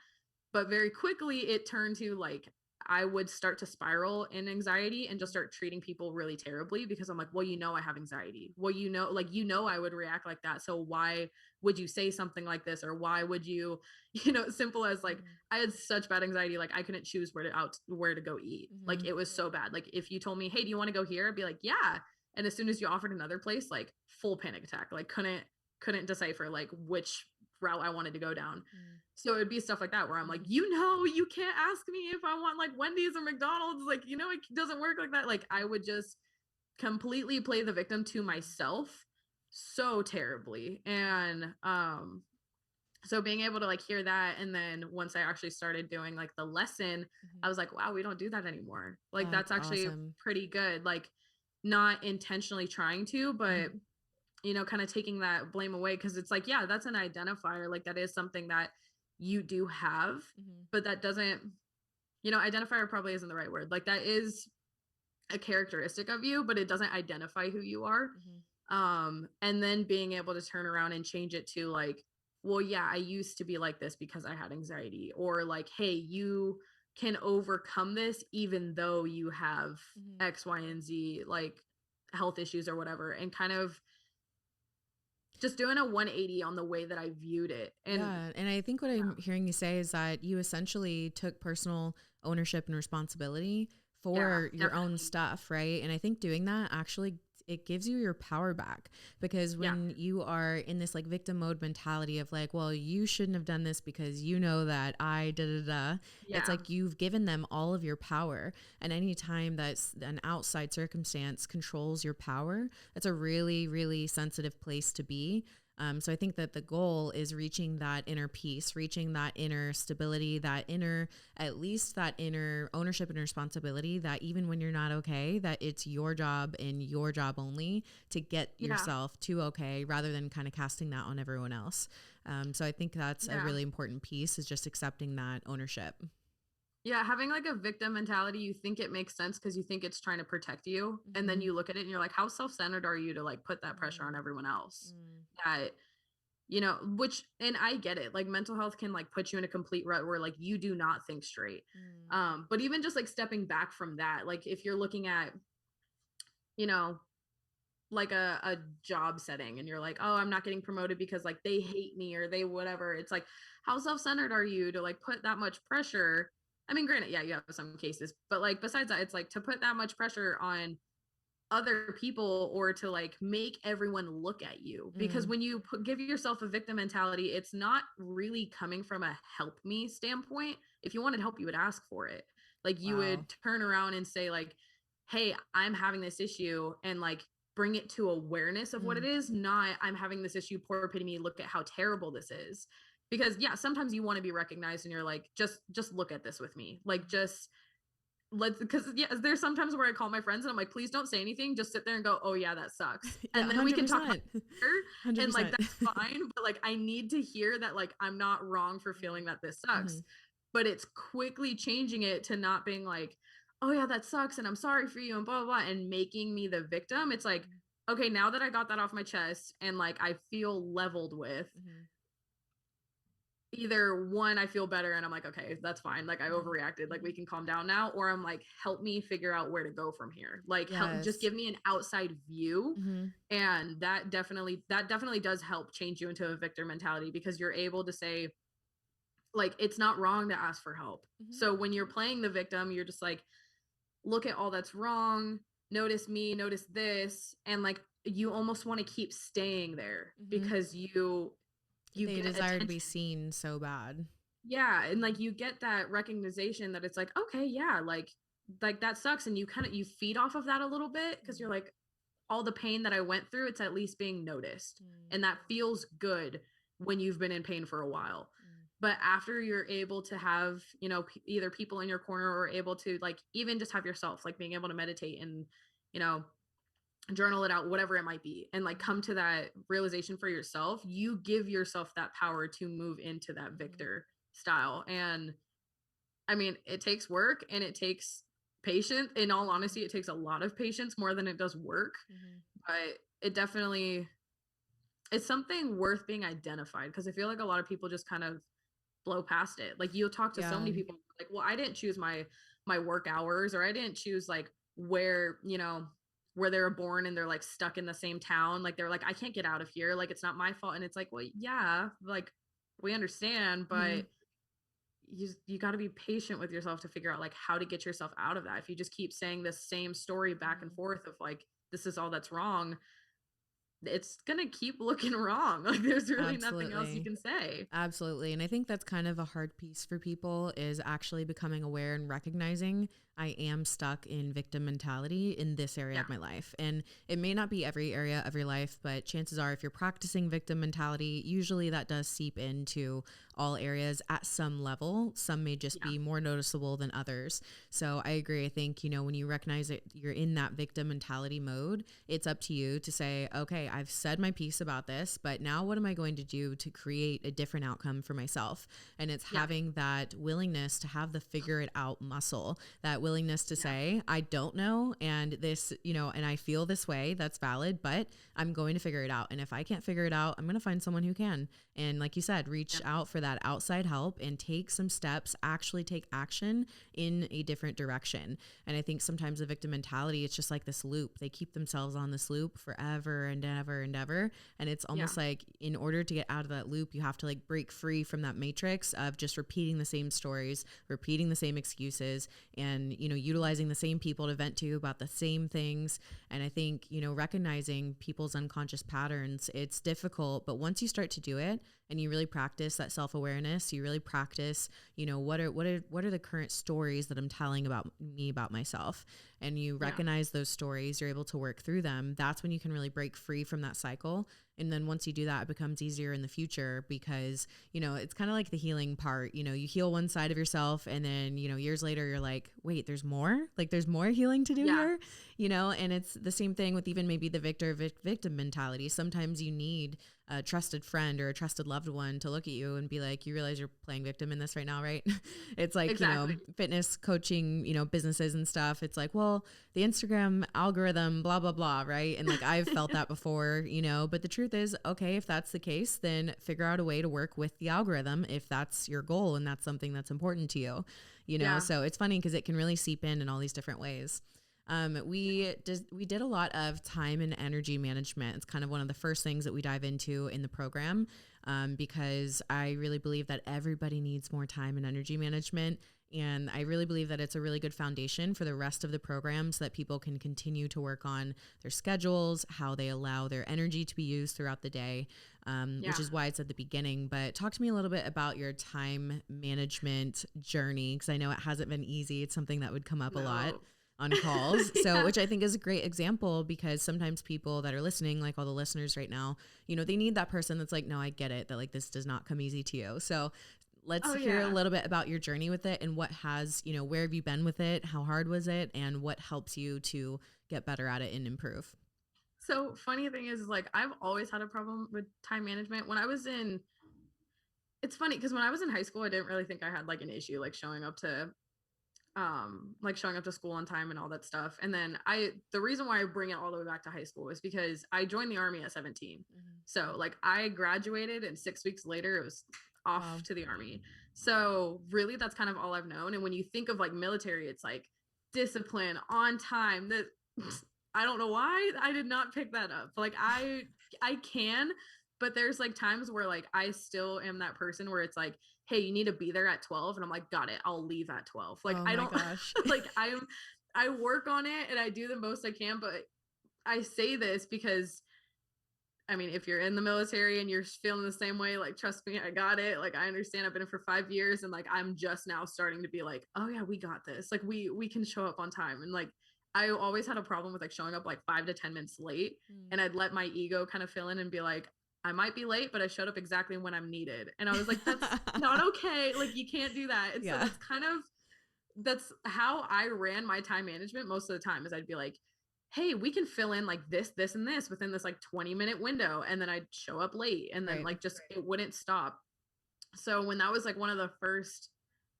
but very quickly it turned to like I would start to spiral in anxiety and just start treating people really terribly, because I'm like, well, you know, I have anxiety. Well, you know, like, you know, I would react like that. So why would you say something like this? Or why would you, you know, simple as like, I had such bad anxiety. Like I couldn't choose where to go eat. Like it was so bad. Like if you told me, hey, do you want to go here? I'd be like, yeah. And as soon as you offered another place, like full panic attack, like couldn't decipher like which route I wanted to go down. So it'd be stuff like that where I'm like, you know, you can't ask me if I want like Wendy's or McDonald's. Like, you know, it doesn't work like that. Like I would just completely play the victim to myself so terribly. And so being able to like hear that, and then once I actually started doing like the lesson, I was like, wow, we don't do that anymore. Like that's actually awesome. pretty good. Like not intentionally trying to, but you know, kind of taking that blame away, because it's like, yeah, that's an identifier. Like that is something that you do have, but that doesn't, you know, identifier probably isn't the right word. Like that is a characteristic of you, but it doesn't identify who you are. And then being able to turn around and change it to like, well, yeah, I used to be like this because I had anxiety, or like, hey, you can overcome this even though you have X, Y, and Z, like health issues or whatever, and kind of just doing a 180 on the way that I viewed it. And yeah. And I think what I'm hearing you say is that you essentially took personal ownership and responsibility for your own stuff, right? And I think doing that actually, it gives you your power back, because when you are in this like victim mode mentality of like, well, you shouldn't have done this because you know that I it's like you've given them all of your power. And anytime that's an outside circumstance controls your power, that's a really, really sensitive place to be. So I think that the goal is reaching that inner peace, reaching that inner stability, at least that inner ownership and responsibility, that even when you're not okay, that it's your job and your job only to get yourself to okay, rather than kind of casting that on everyone else. So I think that's a really important piece, is just accepting that ownership. Yeah, having like a victim mentality, you think it makes sense because you think it's trying to protect you. And then you look at it and you're like, how self-centered are you to like put that pressure on everyone else? That, you know, and I get it. Like mental health can like put you in a complete rut where like you do not think straight. But even just like stepping back from that, like if you're looking at, you know, like a job setting and you're like, oh, I'm not getting promoted because like they hate me or they whatever. It's like, how self-centered are you to like put that much pressure? I mean, granted, yeah, you have some cases, but like besides that, it's like to put that much pressure on other people or to like make everyone look at you, because when you give yourself a victim mentality, it's not really coming from a help me standpoint. If you wanted help, you would ask for it. Like you would turn around and say like, hey, I'm having this issue, and like bring it to awareness of what it is, not I'm having this issue, poor pity me, look at how terrible this is. Because yeah, sometimes you want to be recognized and you're like, just look at this with me. Like just because there's sometimes where I call my friends and I'm like, please don't say anything, just sit there and go, oh yeah, that sucks. And then we can talk about it later, and like that's fine, but like I need to hear that like I'm not wrong for feeling that this sucks. But it's quickly changing it to not being like, oh yeah, that sucks and I'm sorry for you and blah blah blah, and making me the victim. It's like, okay, now that I got that off my chest and like I feel leveled with, either one, I feel better and I'm like, okay, that's fine. Like I overreacted, like we can calm down now. Or I'm like, help me figure out where to go from here. Like help, just Yes. give me an outside view. Mm-hmm. And that definitely does help change you into a victor mentality, because you're able to say, like, it's not wrong to ask for help. Mm-hmm. So when you're playing the victim, you're just like, look at all that's wrong, notice me, notice this. And like, you almost want to keep staying there because you They get desire to attention. be seen so bad. Yeah, and like you get that recognition that it's like, okay, yeah, like that sucks, and you feed off of that a little bit, because you're like, all the pain that I went through, it's at least being noticed. And that feels good when you've been in pain for a while. But after you're able to have, either people in your corner, or able to, like, even just have yourself, like being able to meditate and, you know, journal it out, whatever it might be, and like come to that realization for yourself, you give yourself that power to move into that victor style. And I mean, it takes work and it takes patience. In all honesty, it takes a lot of patience, more than it does work. But it definitely, it's something worth being identified, because I feel like a lot of people just kind of blow past it. Like you'll talk to so many people like, well, I didn't choose my work hours, or I didn't choose like where, where they were born, and they're like stuck in the same town. Like they're like, I can't get out of here. Like it's not my fault. And it's like, well, yeah, like we understand, but you got to be patient with yourself to figure out like how to get yourself out of that. If you just keep saying the same story back and forth of like, this is all that's wrong, it's gonna keep looking wrong. Like there's really nothing else you can say. Absolutely. And I think that's kind of a hard piece for people, is actually becoming aware and recognizing I am stuck in victim mentality in this area of my life. And it may not be every area of your life, but chances are if you're practicing victim mentality, usually that does seep into all areas at some level. Some may just be more noticeable than others. So I agree. I think, when you recognize that you're in that victim mentality mode, it's up to you to say, okay, I've said my piece about this, but now what am I going to do to create a different outcome for myself? And it's having that willingness to have the figure it out muscle, that willingness to say, I don't know. And this, and I feel this way, that's valid, but I'm going to figure it out. And if I can't figure it out, I'm going to find someone who can. And like you said, reach out for that outside help and take some steps, actually take action in a different direction. And I think sometimes the victim mentality, it's just like this loop. They keep themselves on this loop forever and ever and ever. And it's almost like in order to get out of that loop, you have to like break free from that matrix of just repeating the same stories, repeating the same excuses, and, utilizing the same people to vent to about the same things. And I think, recognizing people's unconscious patterns, it's difficult, but once you start to do it and you really practice that self-awareness, you really practice, what are the current stories that I'm telling about me, about myself, and you recognize those stories, you're able to work through them. That's when you can really break free from that cycle. And then once you do that, it becomes easier in the future, because, it's kind of like the healing part. You heal one side of yourself, and then, years later you're like, wait, there's more? Like there's more healing to do here, and it's the same thing with even maybe the victim mentality. Sometimes you need a trusted friend or a trusted loved one to look at you and be like, you realize you're playing victim in this right now, right? It's like, fitness coaching, businesses and stuff. It's like, well, the Instagram algorithm, blah, blah, blah. Right. And like, I've felt that before, but the truth is, okay, if that's the case, then figure out a way to work with the algorithm if that's your goal and that's something that's important to you, So it's funny because it can really seep in all these different ways. We did a lot of time and energy management. It's kind of one of the first things that we dive into in the program, because I really believe that everybody needs more time and energy management. And I really believe that it's a really good foundation for the rest of the program, so that people can continue to work on their schedules, how they allow their energy to be used throughout the day, which is why it's at the beginning. But talk to me a little bit about your time management journey, because I know it hasn't been easy. It's something that would come up a lot on calls. So, which I think is a great example, because sometimes people that are listening, like all the listeners right now, they need that person that's like, no, I get it, that like, this does not come easy to you. So let's hear a little bit about your journey with it, and what has, where have you been with it? How hard was it? And what helps you to get better at it and improve? So funny thing is, like, I've always had a problem with time management. It's funny because when I was in high school, I didn't really think I had like an issue, like showing up to school on time and all that stuff. And then the reason why I bring it all the way back to high school is because I joined the Army at 17. So like I graduated, and 6 weeks later it was off to the Army. So really that's kind of all I've known. And when you think of like military, it's like discipline, on time. That I don't know why I did not pick that up. Like I can, but there's like times where like I still am that person where it's like, hey, you need to be there at 12, and I'm like, got it, I'll leave at 12. Like I don't like I work on it and I do the most I can, but I say this because I mean, if you're in the military and you're feeling the same way, like, trust me, I got it. Like, I understand. I've been in for 5 years, and like, I'm just now starting to be like, oh yeah, we got this. Like, we can show up on time. And like, I always had a problem with like showing up like 5 to 10 minutes late, and I'd let my ego kind of fill in and be like, I might be late, but I showed up exactly when I'm needed. And I was like, that's not okay. Like, you can't do that. And so that's how I ran my time management most of the time. Is I'd be like, hey, we can fill in like this, this, and this within this like 20-minute window. And then I'd show up late, and then like just it wouldn't stop. So when that was like one of the first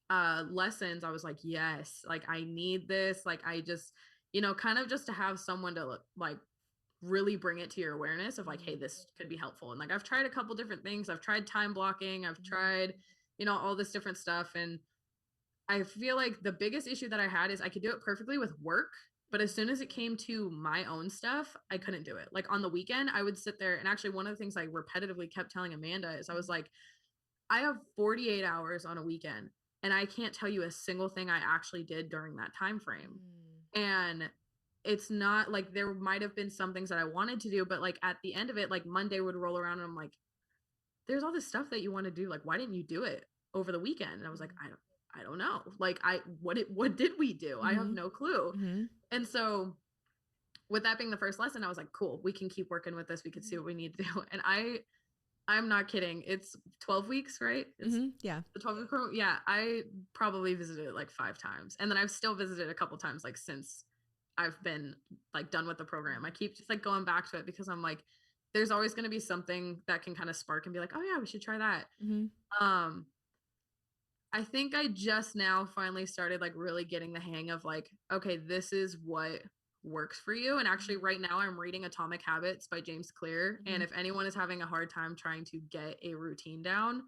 lessons, I was like, yes, like I need this. Like I just, kind of just to have someone to like really bring it to your awareness of like, hey, this could be helpful. And like I've tried a couple different things. I've tried time blocking. I've tried, all this different stuff. And I feel like the biggest issue that I had is I could do it perfectly with work, but as soon as it came to my own stuff, I couldn't do it. Like on the weekend, I would sit there, and actually one of the things I repetitively kept telling Amanda is I was like, I have 48 hours on a weekend, and I can't tell you a single thing I actually did during that time frame. And it's not like there might have been some things that I wanted to do, but like at the end of it, like Monday would roll around and I'm like, there's all this stuff that you want to do. Like, why didn't you do it over the weekend? And I was like, I don't know. Like what did we do? I have no clue. And so with that being the first lesson, I was like, cool, we can keep working with this. We can see what we need to do. And I'm not kidding. It's 12 weeks, right? It's yeah. The 12 week program. Yeah. I probably visited it like 5 times. And then I've still visited a couple times, like since I've been like done with the program. I keep just like going back to it because I'm like, there's always going to be something that can kind of spark and be like, oh yeah, we should try that. I think I just now finally started like really getting the hang of like, okay, this is what works for you. And actually right now I'm reading Atomic Habits by James Clear. And if anyone is having a hard time trying to get a routine down,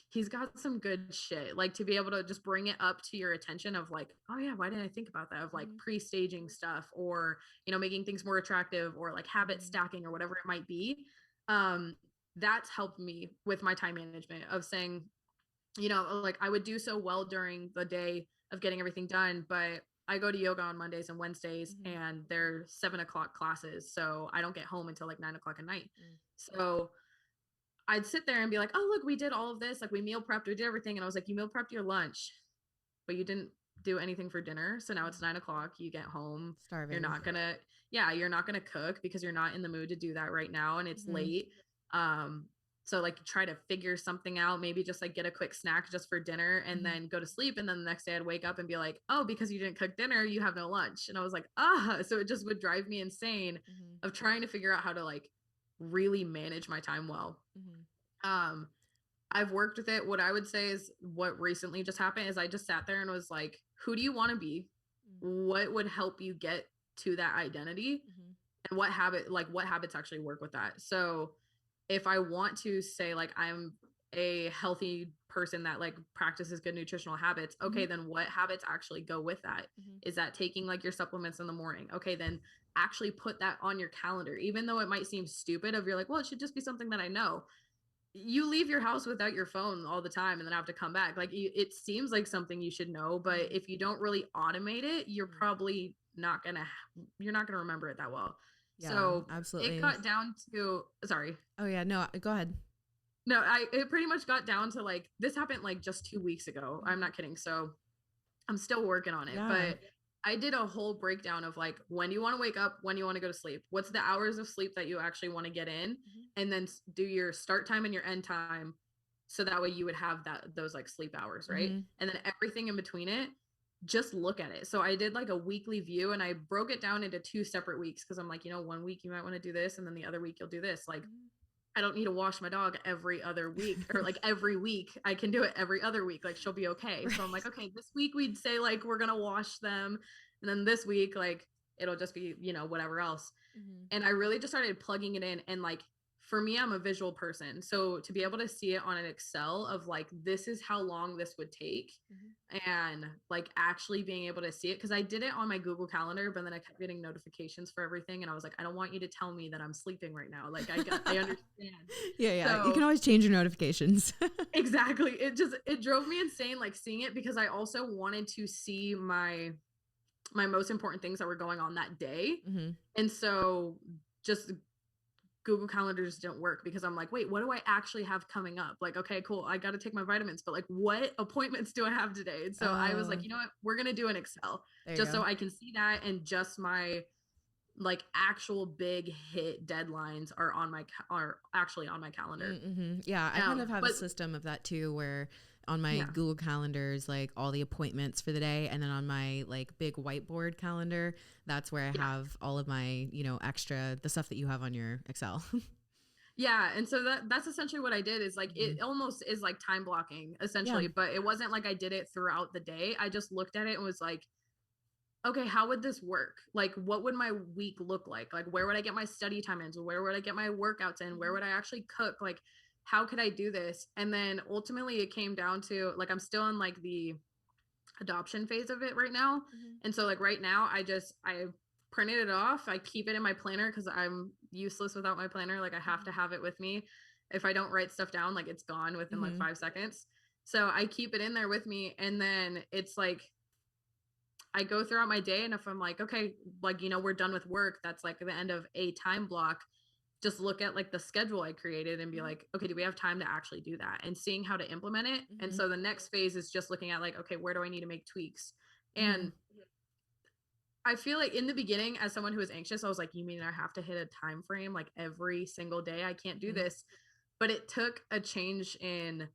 he's got some good shit, like to be able to just bring it up to your attention of like, oh yeah, why didn't I think about that? Of like pre-staging stuff, or, making things more attractive, or like habit stacking, or whatever it might be. That's helped me with my time management of saying, like I would do so well during the day of getting everything done, but I go to yoga on Mondays and Wednesdays, and they're 7:00 classes. So I don't get home until like 9:00 at night. So I'd sit there and be like, oh, look, we did all of this. Like we meal prepped, we did everything. And I was like, you meal prepped your lunch, but you didn't do anything for dinner. So now it's 9:00, you get home, starving. You're not gonna cook because you're not in the mood to do that right now. And it's late. So like try to figure something out, maybe just like get a quick snack just for dinner, and then go to sleep. And then the next day I'd wake up and be like, oh, because you didn't cook dinner, you have no lunch. And I was like, so it just would drive me insane of trying to figure out how to like really manage my time well. I've worked with it. What I would say is what recently just happened is I just sat there and was like, who do you want to be? What would help you get to that identity? And what habits actually work with that? So if I want to say like I'm a healthy person that like practices good nutritional habits, okay, then what habits actually go with that? Is that taking like your supplements in the morning? Okay, then actually put that on your calendar, even though it might seem stupid of you're like, well, it should just be something that I know. You leave your house without your phone all the time and then have to come back. Like it seems like something you should know, but if you don't really automate it, you're probably not gonna remember it that well. Yeah, so absolutely. It got down to, sorry. Oh yeah, no, go ahead. No, it pretty much got down to like, this happened like just 2 weeks ago. I'm not kidding. So I'm still working on it, but I did a whole breakdown of like, when you want to wake up, when you want to go to sleep, what's the hours of sleep that you actually want to get in, and then do your start time and your end time. So that way you would have those like sleep hours. Right. And then everything in between it, just look at it. So I did like a weekly view, and I broke it down into 2 separate weeks. Cause I'm like, 1 week you might want to do this, and then the other week you'll do this. Like, I don't need to wash my dog every other week, or like every week. I can do it every other week. Like she'll be okay. So I'm like, okay, this week we'd say like, we're going to wash them. And then this week, like it'll just be, whatever else. And I really just started plugging it in. And like for me, I'm a visual person. So to be able to see it on an Excel of like, this is how long this would take, and like actually being able to see it. Cause I did it on my Google Calendar, but then I kept getting notifications for everything. And I was like, I don't want you to tell me that I'm sleeping right now. Like I understand. Yeah. So, you can always change your notifications. exactly. It drove me insane, like seeing it, because I also wanted to see my most important things that were going on that day. And so just Google calendars didn't work, because I'm like, wait, what do I actually have coming up? Like, okay, cool. I got to take my vitamins, but like, what appointments do I have today? And so I was like, you know what, we're going to do an Excel just so I can see that. And just my like actual big hit deadlines are actually on my calendar. Yeah. I kind of have a system of that too, where on my Google calendars, like all the appointments for the day. And then on my like big whiteboard calendar, that's where I have all of my, you know, extra, the stuff that you have on your Excel. Yeah. And so that's essentially what I did, is like, it almost is like time blocking essentially, but it wasn't like I did it throughout the day. I just looked at it and was like, okay, how would this work? Like, what would my week look like? Like, where would I get my study time in? So where would I get my workouts in? Where would I actually cook? Like, how could I do this? And then ultimately it came down to like, I'm still in like the adoption phase of it right now. And so like right now I printed it off. I keep it in my planner because I'm useless without my planner. Like I have to have it with me. If I don't write stuff down, like it's gone within like 5 seconds. So I keep it in there with me. And then it's like, I go throughout my day, and if I'm like, okay, like, you know, we're done with work, that's like the end of a time block, just look at like the schedule I created and be like, okay, do we have time to actually do that? And seeing how to implement it. And so the next phase is just looking at like, okay, where do I need to make tweaks? And I feel like in the beginning, as someone who was anxious, I was like, you mean I have to hit a time frame like every single day? I can't do this. But it took a change in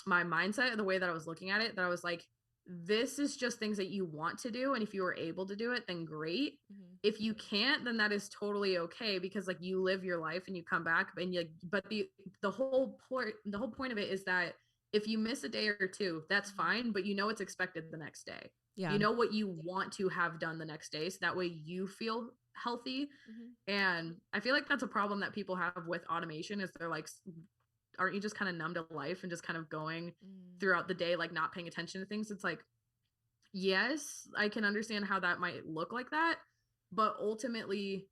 my mindset, the way that I was looking at it, that I was like, this is just things that you want to do. And if you were able to do it, then great. If you can't, then that is totally okay, because like you live your life and you come back, and you, but the whole point of it is that if you miss a day or two, that's fine, but you know, it's expected the next day. You know what you want to have done the next day. So that way you feel healthy. And I feel like that's a problem that people have with automation, is they're like, aren't you just kind of numb to life and just kind of going throughout the day, like not paying attention to things? It's like, yes, I can understand how that might look like that, but ultimately,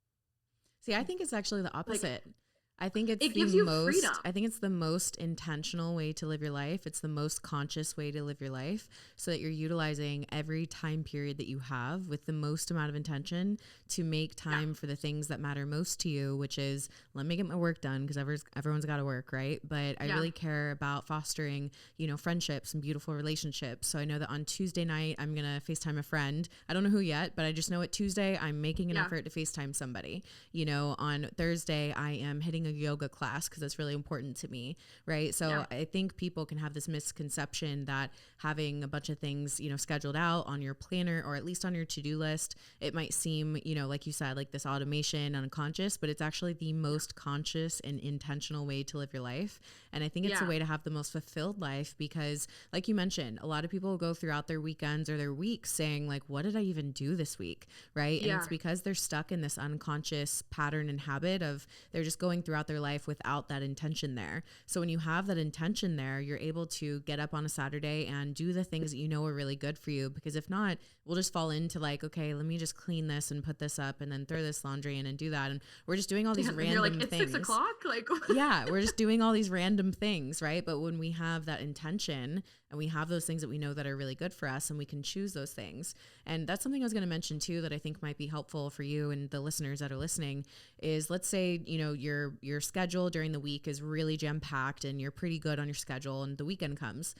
see, I think it's actually the opposite. Like, I think it's I think it's the most intentional way to live your life. It's the most conscious way to live your life, so that you're utilizing every time period that you have with the most amount of intention to make time for the things that matter most to you, which is, let me get my work done, because everyone's got to work, right? But I really care about fostering, you know, friendships and beautiful relationships. So I know that on Tuesday night, I'm going to FaceTime a friend. I don't know who yet, but I just know at Tuesday, I'm making an effort to FaceTime somebody. You know, on Thursday, I am hitting a yoga class because that's really important to me, right? So I think people can have this misconception that having a bunch of things, you know, scheduled out on your planner, or at least on your to-do list, it might seem, you know, like you said, like this automation, unconscious, but it's actually the most conscious and intentional way to live your life. And I think it's a way to have the most fulfilled life, because like you mentioned, a lot of people go throughout their weekends or their weeks saying like, what did I even do this week? Right. And it's because they're stuck in this unconscious pattern and habit of, they're just going throughout their life without that intention there. So when you have that intention there, you're able to get up on a Saturday and do the things that you know are really good for you. Because if not, we'll just fall into like, okay, let me just clean this and put this up and then throw this laundry in and do that. And we're just doing all these random you're like, it's things. 6 o'clock. Like, yeah, we're just doing all these random things, right? But when we have that intention and we have those things that we know that are really good for us, and we can choose those things. And that's something I was going to mention too, that I think might be helpful for you and the listeners that are listening, is let's say, you know, your schedule during the week is really jam packed and you're pretty good on your schedule, and the weekend comes.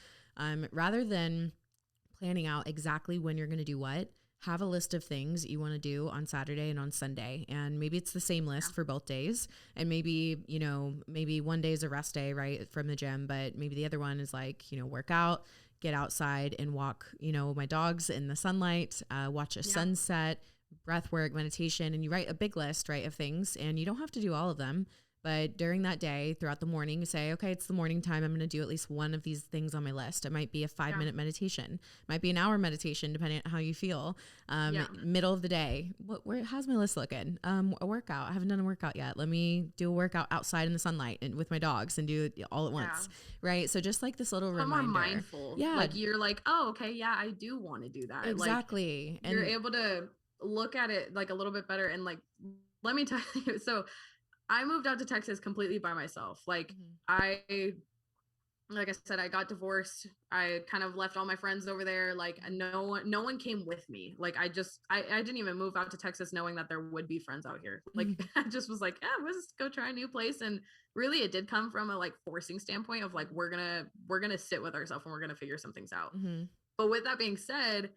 Rather than planning out exactly when you're going to do what, have a list of things you want to do on Saturday and on Sunday. And maybe it's the same list for both days. And maybe, you know, maybe one day is a rest day, right, from the gym, but maybe the other one is like, you know, work out, get outside and walk, you know, my dogs in the sunlight, watch a sunset, breath work, meditation. And you write a big list, right, of things. And you don't have to do all of them, But during that day, throughout the morning, you say, okay, it's the morning time. I'm going to do at least one of these things on my list. It might be a 5-minute meditation, it might be an hour meditation, depending on how you feel. Middle of the day, how's my list looking? A workout. I haven't done a workout yet. Let me do a workout outside in the sunlight and with my dogs and do it all at once. Right. So just like this little reminder. More mindful. Yeah. Like you're like, oh, okay. Yeah, I do want to do that. Exactly. Like, you're able to look at it like a little bit better. And like, let me tell you, so I moved out to Texas completely by myself. Like like I said, I got divorced. I kind of left all my friends over there. Like no one came with me. Like I didn't even move out to Texas knowing that there would be friends out here. Like I just was like, let's just go try a new place. And really it did come from a like forcing standpoint of like, we're going to sit with ourselves and we're going to figure some things out. But with that being said,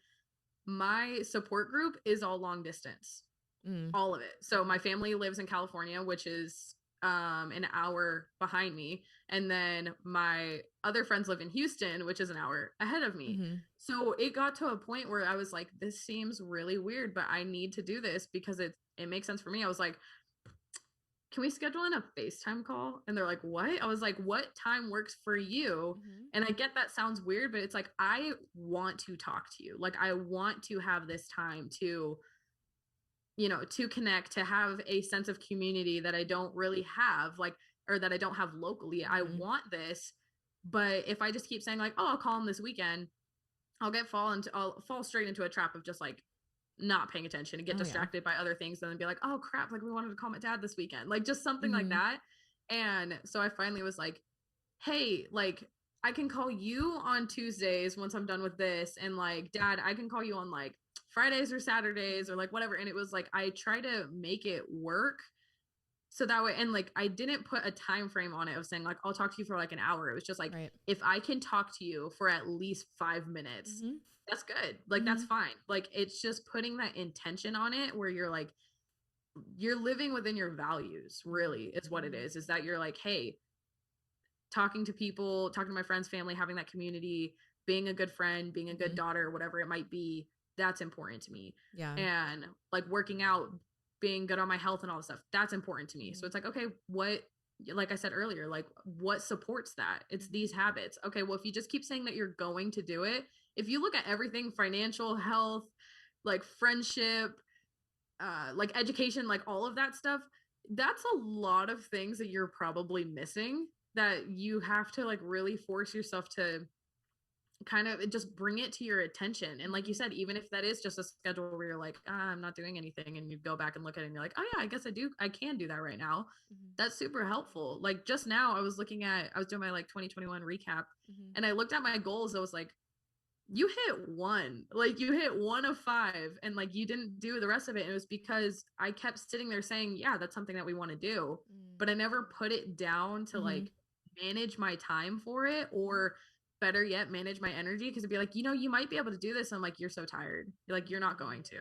my support group is all long distance. All of it. So my family lives in California, which is an hour behind me. And then my other friends live in Houston, which is an hour ahead of me. So it got to a point where I was like, this seems really weird, but I need to do this because it makes sense for me. I was like, can we schedule in a FaceTime call? And they're like, what? I was like, what time works for you? And I get that sounds weird, but it's like, I want to talk to you. Like, I want to have this time to, you know, to connect, to have a sense of community that I don't really have, like, or that I don't have locally. I want this, but if I just keep saying like, oh, I'll call him this weekend, I'll fall straight into a trap of just like not paying attention and get distracted by other things and then be like, oh crap, like we wanted to call my dad this weekend, like just something like that. And so I finally was like, hey, like I can call you on Tuesdays once I'm done with this, and like dad, I can call you on like Fridays or Saturdays or like whatever. And it was like, I try to make it work so that way. And like, I didn't put a time frame on it of saying like, I'll talk to you for like an hour. It was just like, if I can talk to you for at least 5 minutes, that's good. Like, that's fine. Like, it's just putting that intention on it where you're like, you're living within your values, really is what it is that you're like, hey, talking to people, talking to my friends, family, having that community, being a good friend, being a good daughter, whatever it might be, that's important to me. And like working out, being good on my health and all this stuff, that's important to me. So it's like, okay, what, like I said earlier, like what supports that? It's these habits. Okay, well, if you just keep saying that you're going to do it, if you look at everything, financial, health, like friendship, like education, like all of that stuff, that's a lot of things that you're probably missing, that you have to like really force yourself to kind of just bring it to your attention. And like you said, even if that is just a schedule where you're like, I'm not doing anything, and you go back and look at it and you're like, oh yeah, I guess I can do that right now. That's super helpful. Like just now I was doing my like 2021 recap, and I looked at my goals. I was like, you hit one of 5, and like you didn't do the rest of it. And it was because I kept sitting there saying, yeah, that's something that we want to do, but I never put it down to like manage my time for it, or better yet, manage my energy. Because it'd be like, you know, you might be able to do this, and like, you're so tired, you're like, you're not going to.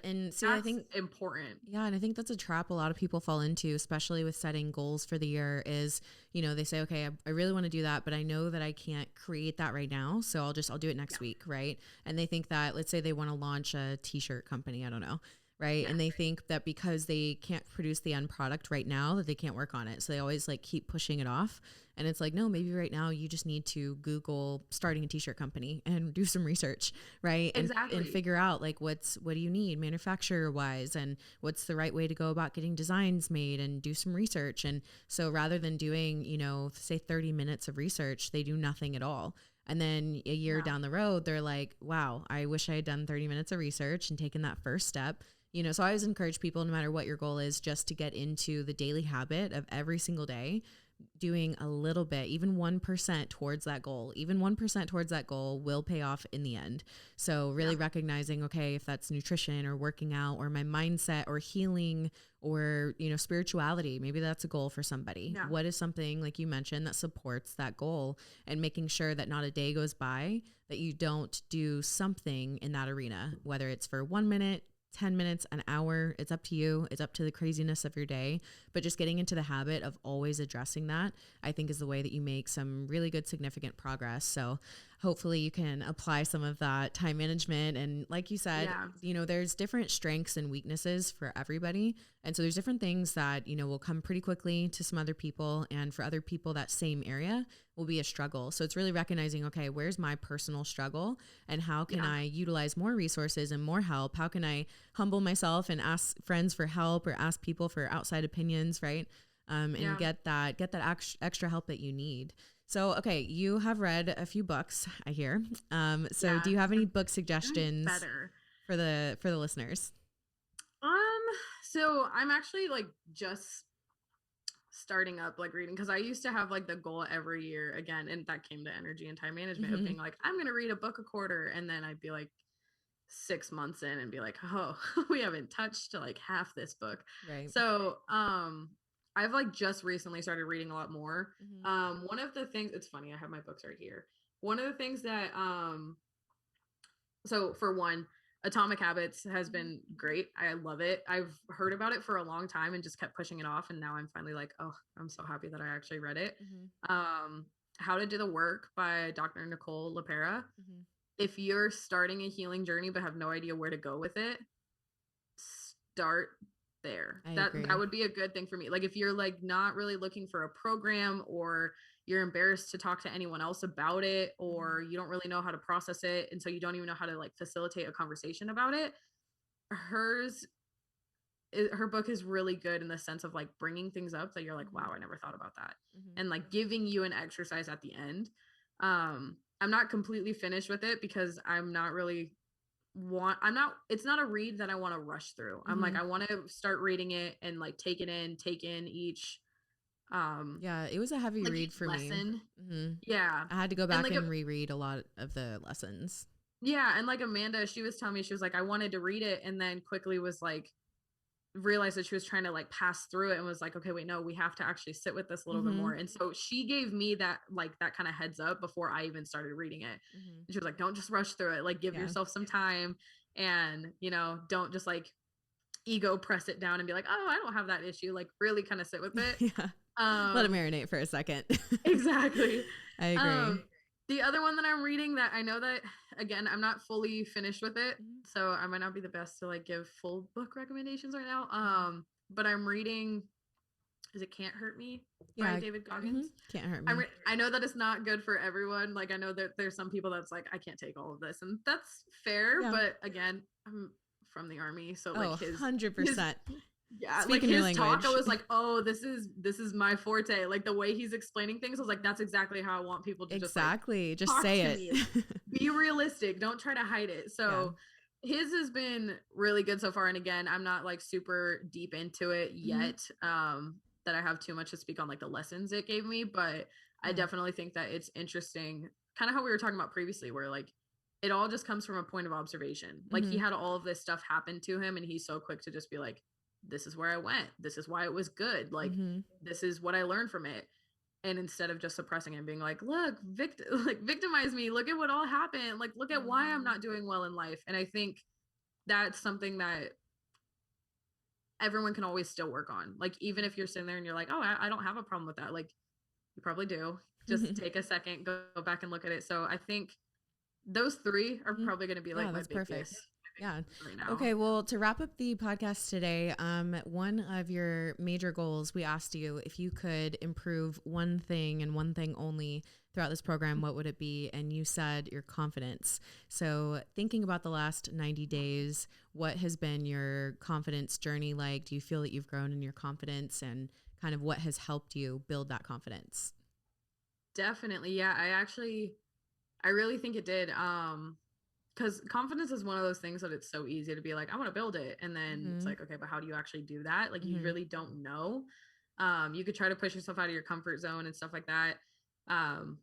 And see, I think important. And I think that's a trap a lot of people fall into, especially with setting goals for the year, is, you know, they say, okay, I really want to do that, but I know that I can't create that right now, so I'll do it next week, right? And they think that, let's say they want to launch a t-shirt company, I don't know, right? And they think that because they can't produce the end product right now, that they can't work on it. So they always like keep pushing it off. And it's like, no, maybe right now you just need to Google starting a t-shirt company and do some research, right? And figure out like, what do you need manufacturer wise, and what's the right way to go about getting designs made, and do some research. And so rather than doing, you know, say 30 minutes of research, they do nothing at all. And then a year down the road, they're like, wow, I wish I had done 30 minutes of research and taken that first step. You know, so I always encourage people, no matter what your goal is, just to get into the daily habit of every single day doing a little bit, even 1% towards that goal. Even 1% towards that goal will pay off in the end. So really recognizing, okay, if that's nutrition or working out or my mindset or healing or, you know, spirituality, maybe that's a goal for somebody. What is something, like you mentioned, that supports that goal, and making sure that not a day goes by that you don't do something in that arena, whether it's for 1 minute, 10 minutes, an hour, it's up to you. It's up to the craziness of your day, but just getting into the habit of always addressing that, I think, is the way that you make some really good, significant progress. So hopefully you can apply some of that time management. And like you said, there's different strengths and weaknesses for everybody. And so there's different things that, will come pretty quickly to some other people. And for other people, that same area will be a struggle. So it's really recognizing, okay, where's my personal struggle and how can I utilize more resources and more help? How can I humble myself and ask friends for help or ask people for outside opinions, right? And get that extra help that you need. So, okay, you have read a few books, I hear. Do you have any book suggestions for the listeners? So I'm actually like just starting up like reading, because I used to have like the goal every year again, and that came to energy and time management of being like, I'm gonna read a book a quarter, and then I'd be like 6 months in and be like, oh, we haven't touched like half this book. Right. So I've like just recently started reading a lot more. One of the things, it's funny, I have my books right here. One of the things that so for one, Atomic Habits has been great. I love it. I've heard about it for a long time and just kept pushing it off, and now I'm finally like, oh, I'm so happy that I actually read it. How to Do the Work by Dr. Nicole Lapera. If you're starting a healing journey but have no idea where to go with it, start there. That would be a good thing for me. Like if you're like not really looking for a program, or you're embarrassed to talk to anyone else about it, or you don't really know how to process it, and so you don't even know how to like facilitate a conversation about it, her book is really good in the sense of like bringing things up that you're like, wow, I never thought about that. And like giving you an exercise at the end. I'm not completely finished with it because it's not a read that I want to rush through. I'm like, I want to start reading it and like take in each it was a heavy read for lesson. Me. I had to go back and reread a lot of the lessons. And like Amanda, she was telling me, she was like, I wanted to read it, and then quickly was like, realized that she was trying to like pass through it, and was like, okay, wait, no, we have to actually sit with this a little bit more. And so she gave me that kind of heads up before I even started reading it. And she was like, don't just rush through it, like give yourself some time, and don't just like ego press it down and be like, oh, I don't have that issue. Like really kind of sit with it. Let it marinate for a second. Exactly. I agree. The other one that I'm reading, that I know that, again, I'm not fully finished with it, so I might not be the best to like give full book recommendations right now. But I'm reading, is it Can't Hurt Me by David Goggins? Can't Hurt Me. I know that it's not good for everyone. Like I know that there's some people that's like, I can't take all of this, and that's fair. But again, I'm from the Army, so like 100%. Speaking like his talk, I was like, oh, this is my forte. Like the way he's explaining things, I was like, that's exactly how I want people to just say it. Be realistic. Don't try to hide it. So his has been really good so far. And again, I'm not like super deep into it yet, that I have too much to speak on like the lessons it gave me, but I definitely think that it's interesting, kind of how we were talking about previously, where like it all just comes from a point of observation. Like he had all of this stuff happen to him, and he's so quick to just be like, this is where I went. This is why it was good. Like, this is what I learned from it. And instead of just suppressing it and being like, look, victimize me. Look at what all happened. Like, look at why I'm not doing well in life. And I think that's something that everyone can always still work on. Like, even if you're sitting there and you're like, oh, I don't have a problem with that. Like, you probably do. Just take a second, go back and look at it. So I think those three are probably going to be like my biggest. Yeah. Right, okay. Well, to wrap up the podcast today, one of your major goals, we asked you if you could improve one thing and one thing only throughout this program, what would it be? And you said your confidence. So thinking about the last 90 days, what has been your confidence journey like? Do you feel that you've grown in your confidence, and kind of what has helped you build that confidence? Definitely. Yeah. I really think it did. Because confidence is one of those things that it's so easy to be like, I want to build it. And then it's like, okay, but how do you actually do that? Like, you really don't know. You could try to push yourself out of your comfort zone and stuff like that. And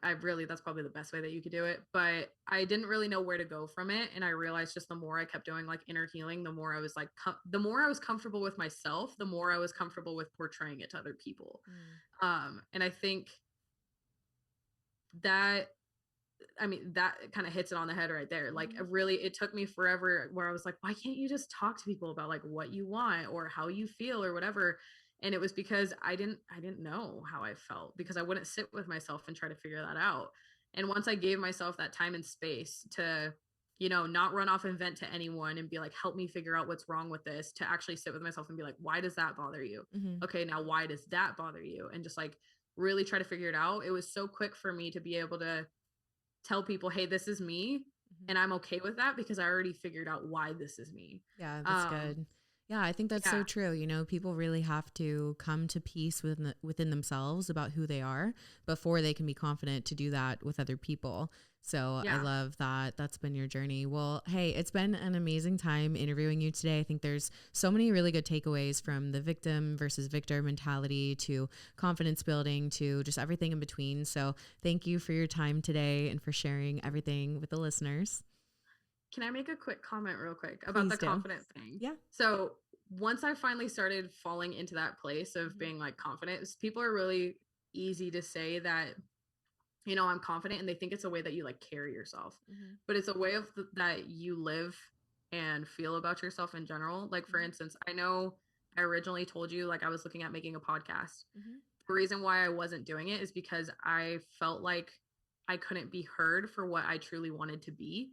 that's probably the best way that you could do it. But I didn't really know where to go from it. And I realized just the more I kept doing like inner healing, the more I was like, the more I was comfortable with myself, the more I was comfortable with portraying it to other people. And I think that kind of hits it on the head right there. Like it took me forever where I was like, why can't you just talk to people about like what you want or how you feel or whatever? And it was because I didn't know how I felt, because I wouldn't sit with myself and try to figure that out. And once I gave myself that time and space to, you know, not run off and vent to anyone and be like, help me figure out what's wrong with this, to actually sit with myself and be like, why does that bother you? Mm-hmm. Okay, now why does that bother you? And just like really try to figure it out. It was so quick for me to be able to tell people, hey, this is me. Mm-hmm. And I'm okay with that because I already figured out why this is me. Yeah, that's good. Yeah, I think that's Yeah. so true. You know, people really have to come to peace within themselves about who they are before they can be confident to do that with other people. So I Yeah. love that that's been your journey. Well, hey, it's been an amazing time interviewing you today. I think there's so many really good takeaways from the victim versus victor mentality to confidence building to just everything in between. So thank you for your time today and for sharing everything with the listeners. Can I make a quick comment real quick about Please the do. confident thing? Yeah. So once I finally started falling into that place of being like confident, people are really easy to say that, you know, I'm confident, and they think it's a way that you like carry yourself, but it's a way of that you live and feel about yourself in general. Like, for instance, I know I originally told you, like, I was looking at making a podcast. The reason why I wasn't doing it is because I felt like I couldn't be heard for what I truly wanted to be,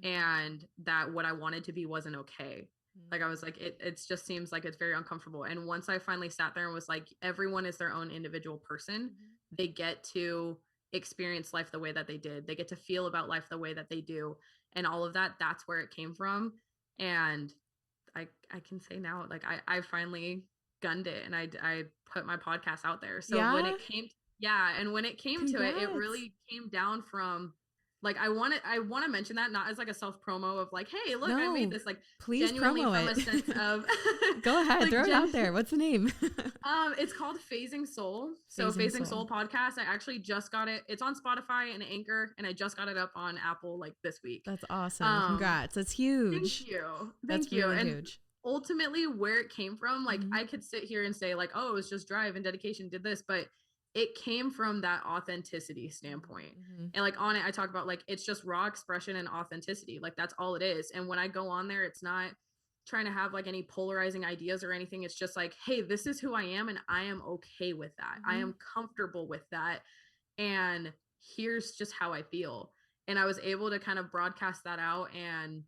and that what I wanted to be wasn't okay. Like, I was like, it just seems like it's very uncomfortable. And once I finally sat there and was like, everyone is their own individual person, they get to experience life the way that they did. They get to feel about life the way that they do. And all of that, that's where it came from. And I can say now, like, I finally gunned it, and I put my podcast out there. So when Yeah? it came, and when it came to it, it Congrats. really came down from, like, I want to mention that not as like a self promo of like, hey, look, I made No, this, like, please genuinely promo from it. a sense of Go ahead, like, throw it out there. What's the name? it's called Phasing Soul. So Phasing Phasing Soul. Soul podcast. I actually just got it. It's on Spotify and Anchor, and I just got it up on Apple like this week. That's awesome. Congrats. That's huge. Thank you. That's Thank you. really And huge. ultimately where it came from, like, I could sit here and say like, oh, it was just drive and dedication, did this, but it came from that authenticity standpoint. And like on it, I talk about like, it's just raw expression and authenticity. Like, that's all it is. And when I go on there, it's not trying to have like any polarizing ideas or anything. It's just like, hey, this is who I am, and I am okay with that. I am comfortable with that. And here's just how I feel. And I was able to kind of broadcast that out and,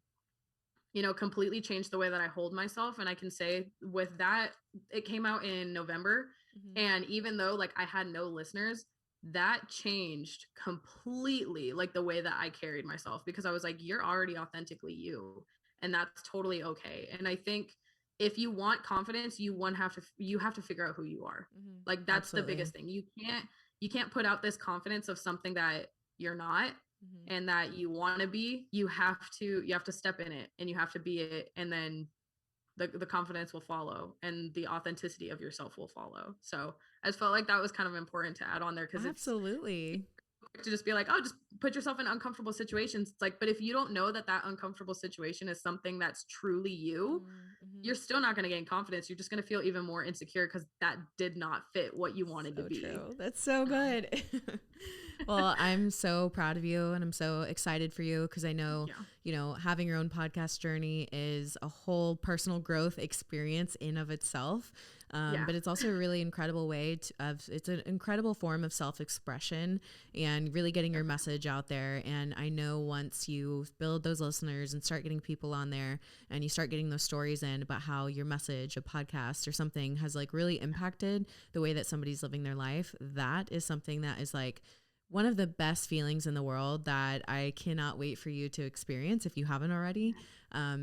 you know, completely change the way that I hold myself. And I can say with that, it came out in November. And even though like I had no listeners, that changed completely like the way that I carried myself, because I was like, you're already authentically you, and that's totally okay. And I think if you want confidence, you have to figure out who you are. Like, that's Absolutely. the biggest thing. You can't put out this confidence of something that you're not and that you want to be. You have to step in it, and you have to be it, and then the confidence will follow, and the authenticity of yourself will follow. So I just felt like that was kind of important to add on there, because Absolutely. it's to just be like, oh, just put yourself in uncomfortable situations. It's like, but if you don't know that that uncomfortable situation is something that's truly you, you're still not going to gain confidence. You're just going to feel even more insecure because that did not fit what you wanted to be. True. That's so good. Well, I'm so proud of you, and I'm so excited for you, because I know, you know, having your own podcast journey is a whole personal growth experience in of itself. But it's also a really incredible way it's an incredible form of self-expression and really getting your message out there. And I know once you build those listeners and start getting people on there, and you start getting those stories in about how your message, a podcast or something, has like really impacted the way that somebody's living their life, that is something that is like one of the best feelings in the world that I cannot wait for you to experience if you haven't already,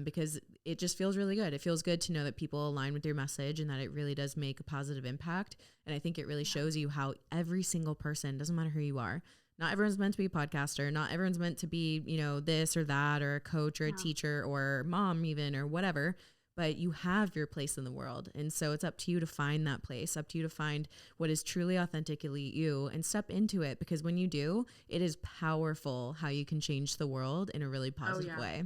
because it just feels really good. It feels good to know that people align with your message and that it really does make a positive impact. And I think it really shows you how every single person, doesn't matter who you are, not everyone's meant to be a podcaster. Not everyone's meant to be, you know, this or that, or a coach or a teacher or mom even, or whatever. But you have your place in the world. And so it's up to you to find that place, up to you to find what is truly authentically you and step into it. Because when you do, it is powerful how you can change the world in a really positive way.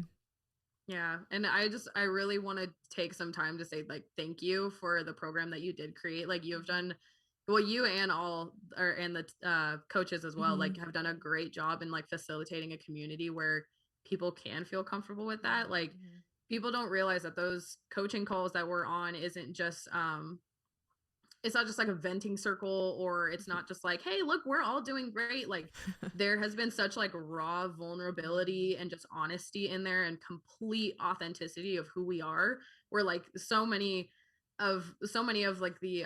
Yeah. And I really want to take some time to say, like, thank you for the program that you did create. Like, you have done, well, you and and the coaches as well, like, have done a great job in like facilitating a community where people can feel comfortable with that. Like, people don't realize that those coaching calls that we're on isn't just it's not just like a venting circle, or it's not just like, hey, look, we're all doing great. Like there has been such like raw vulnerability and just honesty in there, and complete authenticity of who we are. We're like so many of like the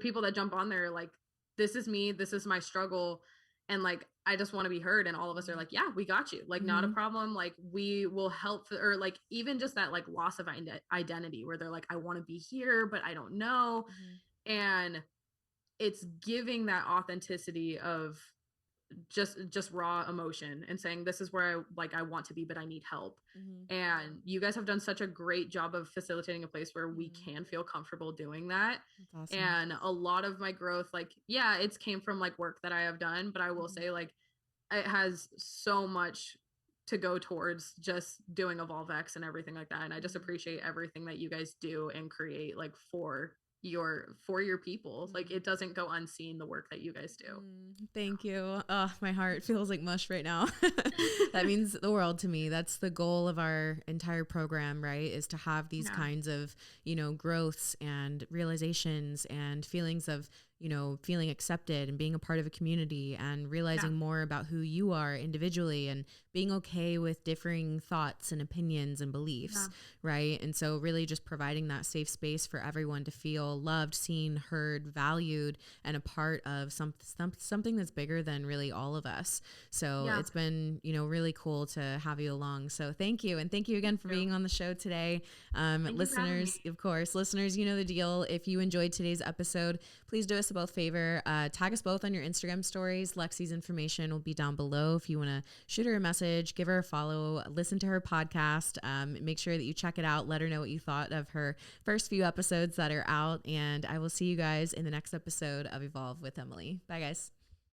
people that jump on there, like, this is me, this is my struggle, and like I just want to be heard. And all of us are like, yeah, we got you, like, not a problem, like we will help. Or like even just that like loss of identity, where they're like, I want to be here but I don't know. And it's giving that authenticity of just raw emotion, and saying, this is where I want to be, but I need help. And you guys have done such a great job of facilitating a place where we can feel comfortable doing that. That's awesome. And a lot of my growth, like, yeah, it's came from like work that I have done, but I will say, like, it has so much to go towards just doing EvolveX and everything like that. And I just appreciate everything that you guys do and create, like, for your people. Like, it doesn't go unseen, the work that you guys do. Thank you. Oh, my heart feels like mush right now. That means the world to me. That's the goal of our entire program, right? Is to have these kinds of, growths and realizations and feelings of, feeling accepted and being a part of a community, and realizing more about who you are individually, and being okay with differing thoughts and opinions and beliefs, right? And so really just providing that safe space for everyone to feel loved, seen, heard, valued, and a part of something that's bigger than really all of us. So it's been, really cool to have you along. So thank you. And thank you again for being on the show today. Listeners, of course, you know the deal. If you enjoyed today's episode, please do us a both favor. Tag us both on your Instagram stories. Lexie's information will be down below if you want to shoot her a message, give her a follow, listen to her podcast. Make sure that you check it out. Let her know what you thought of her first few episodes that are out. And I will see you guys in the next episode of Evolve with Emily. Bye, guys.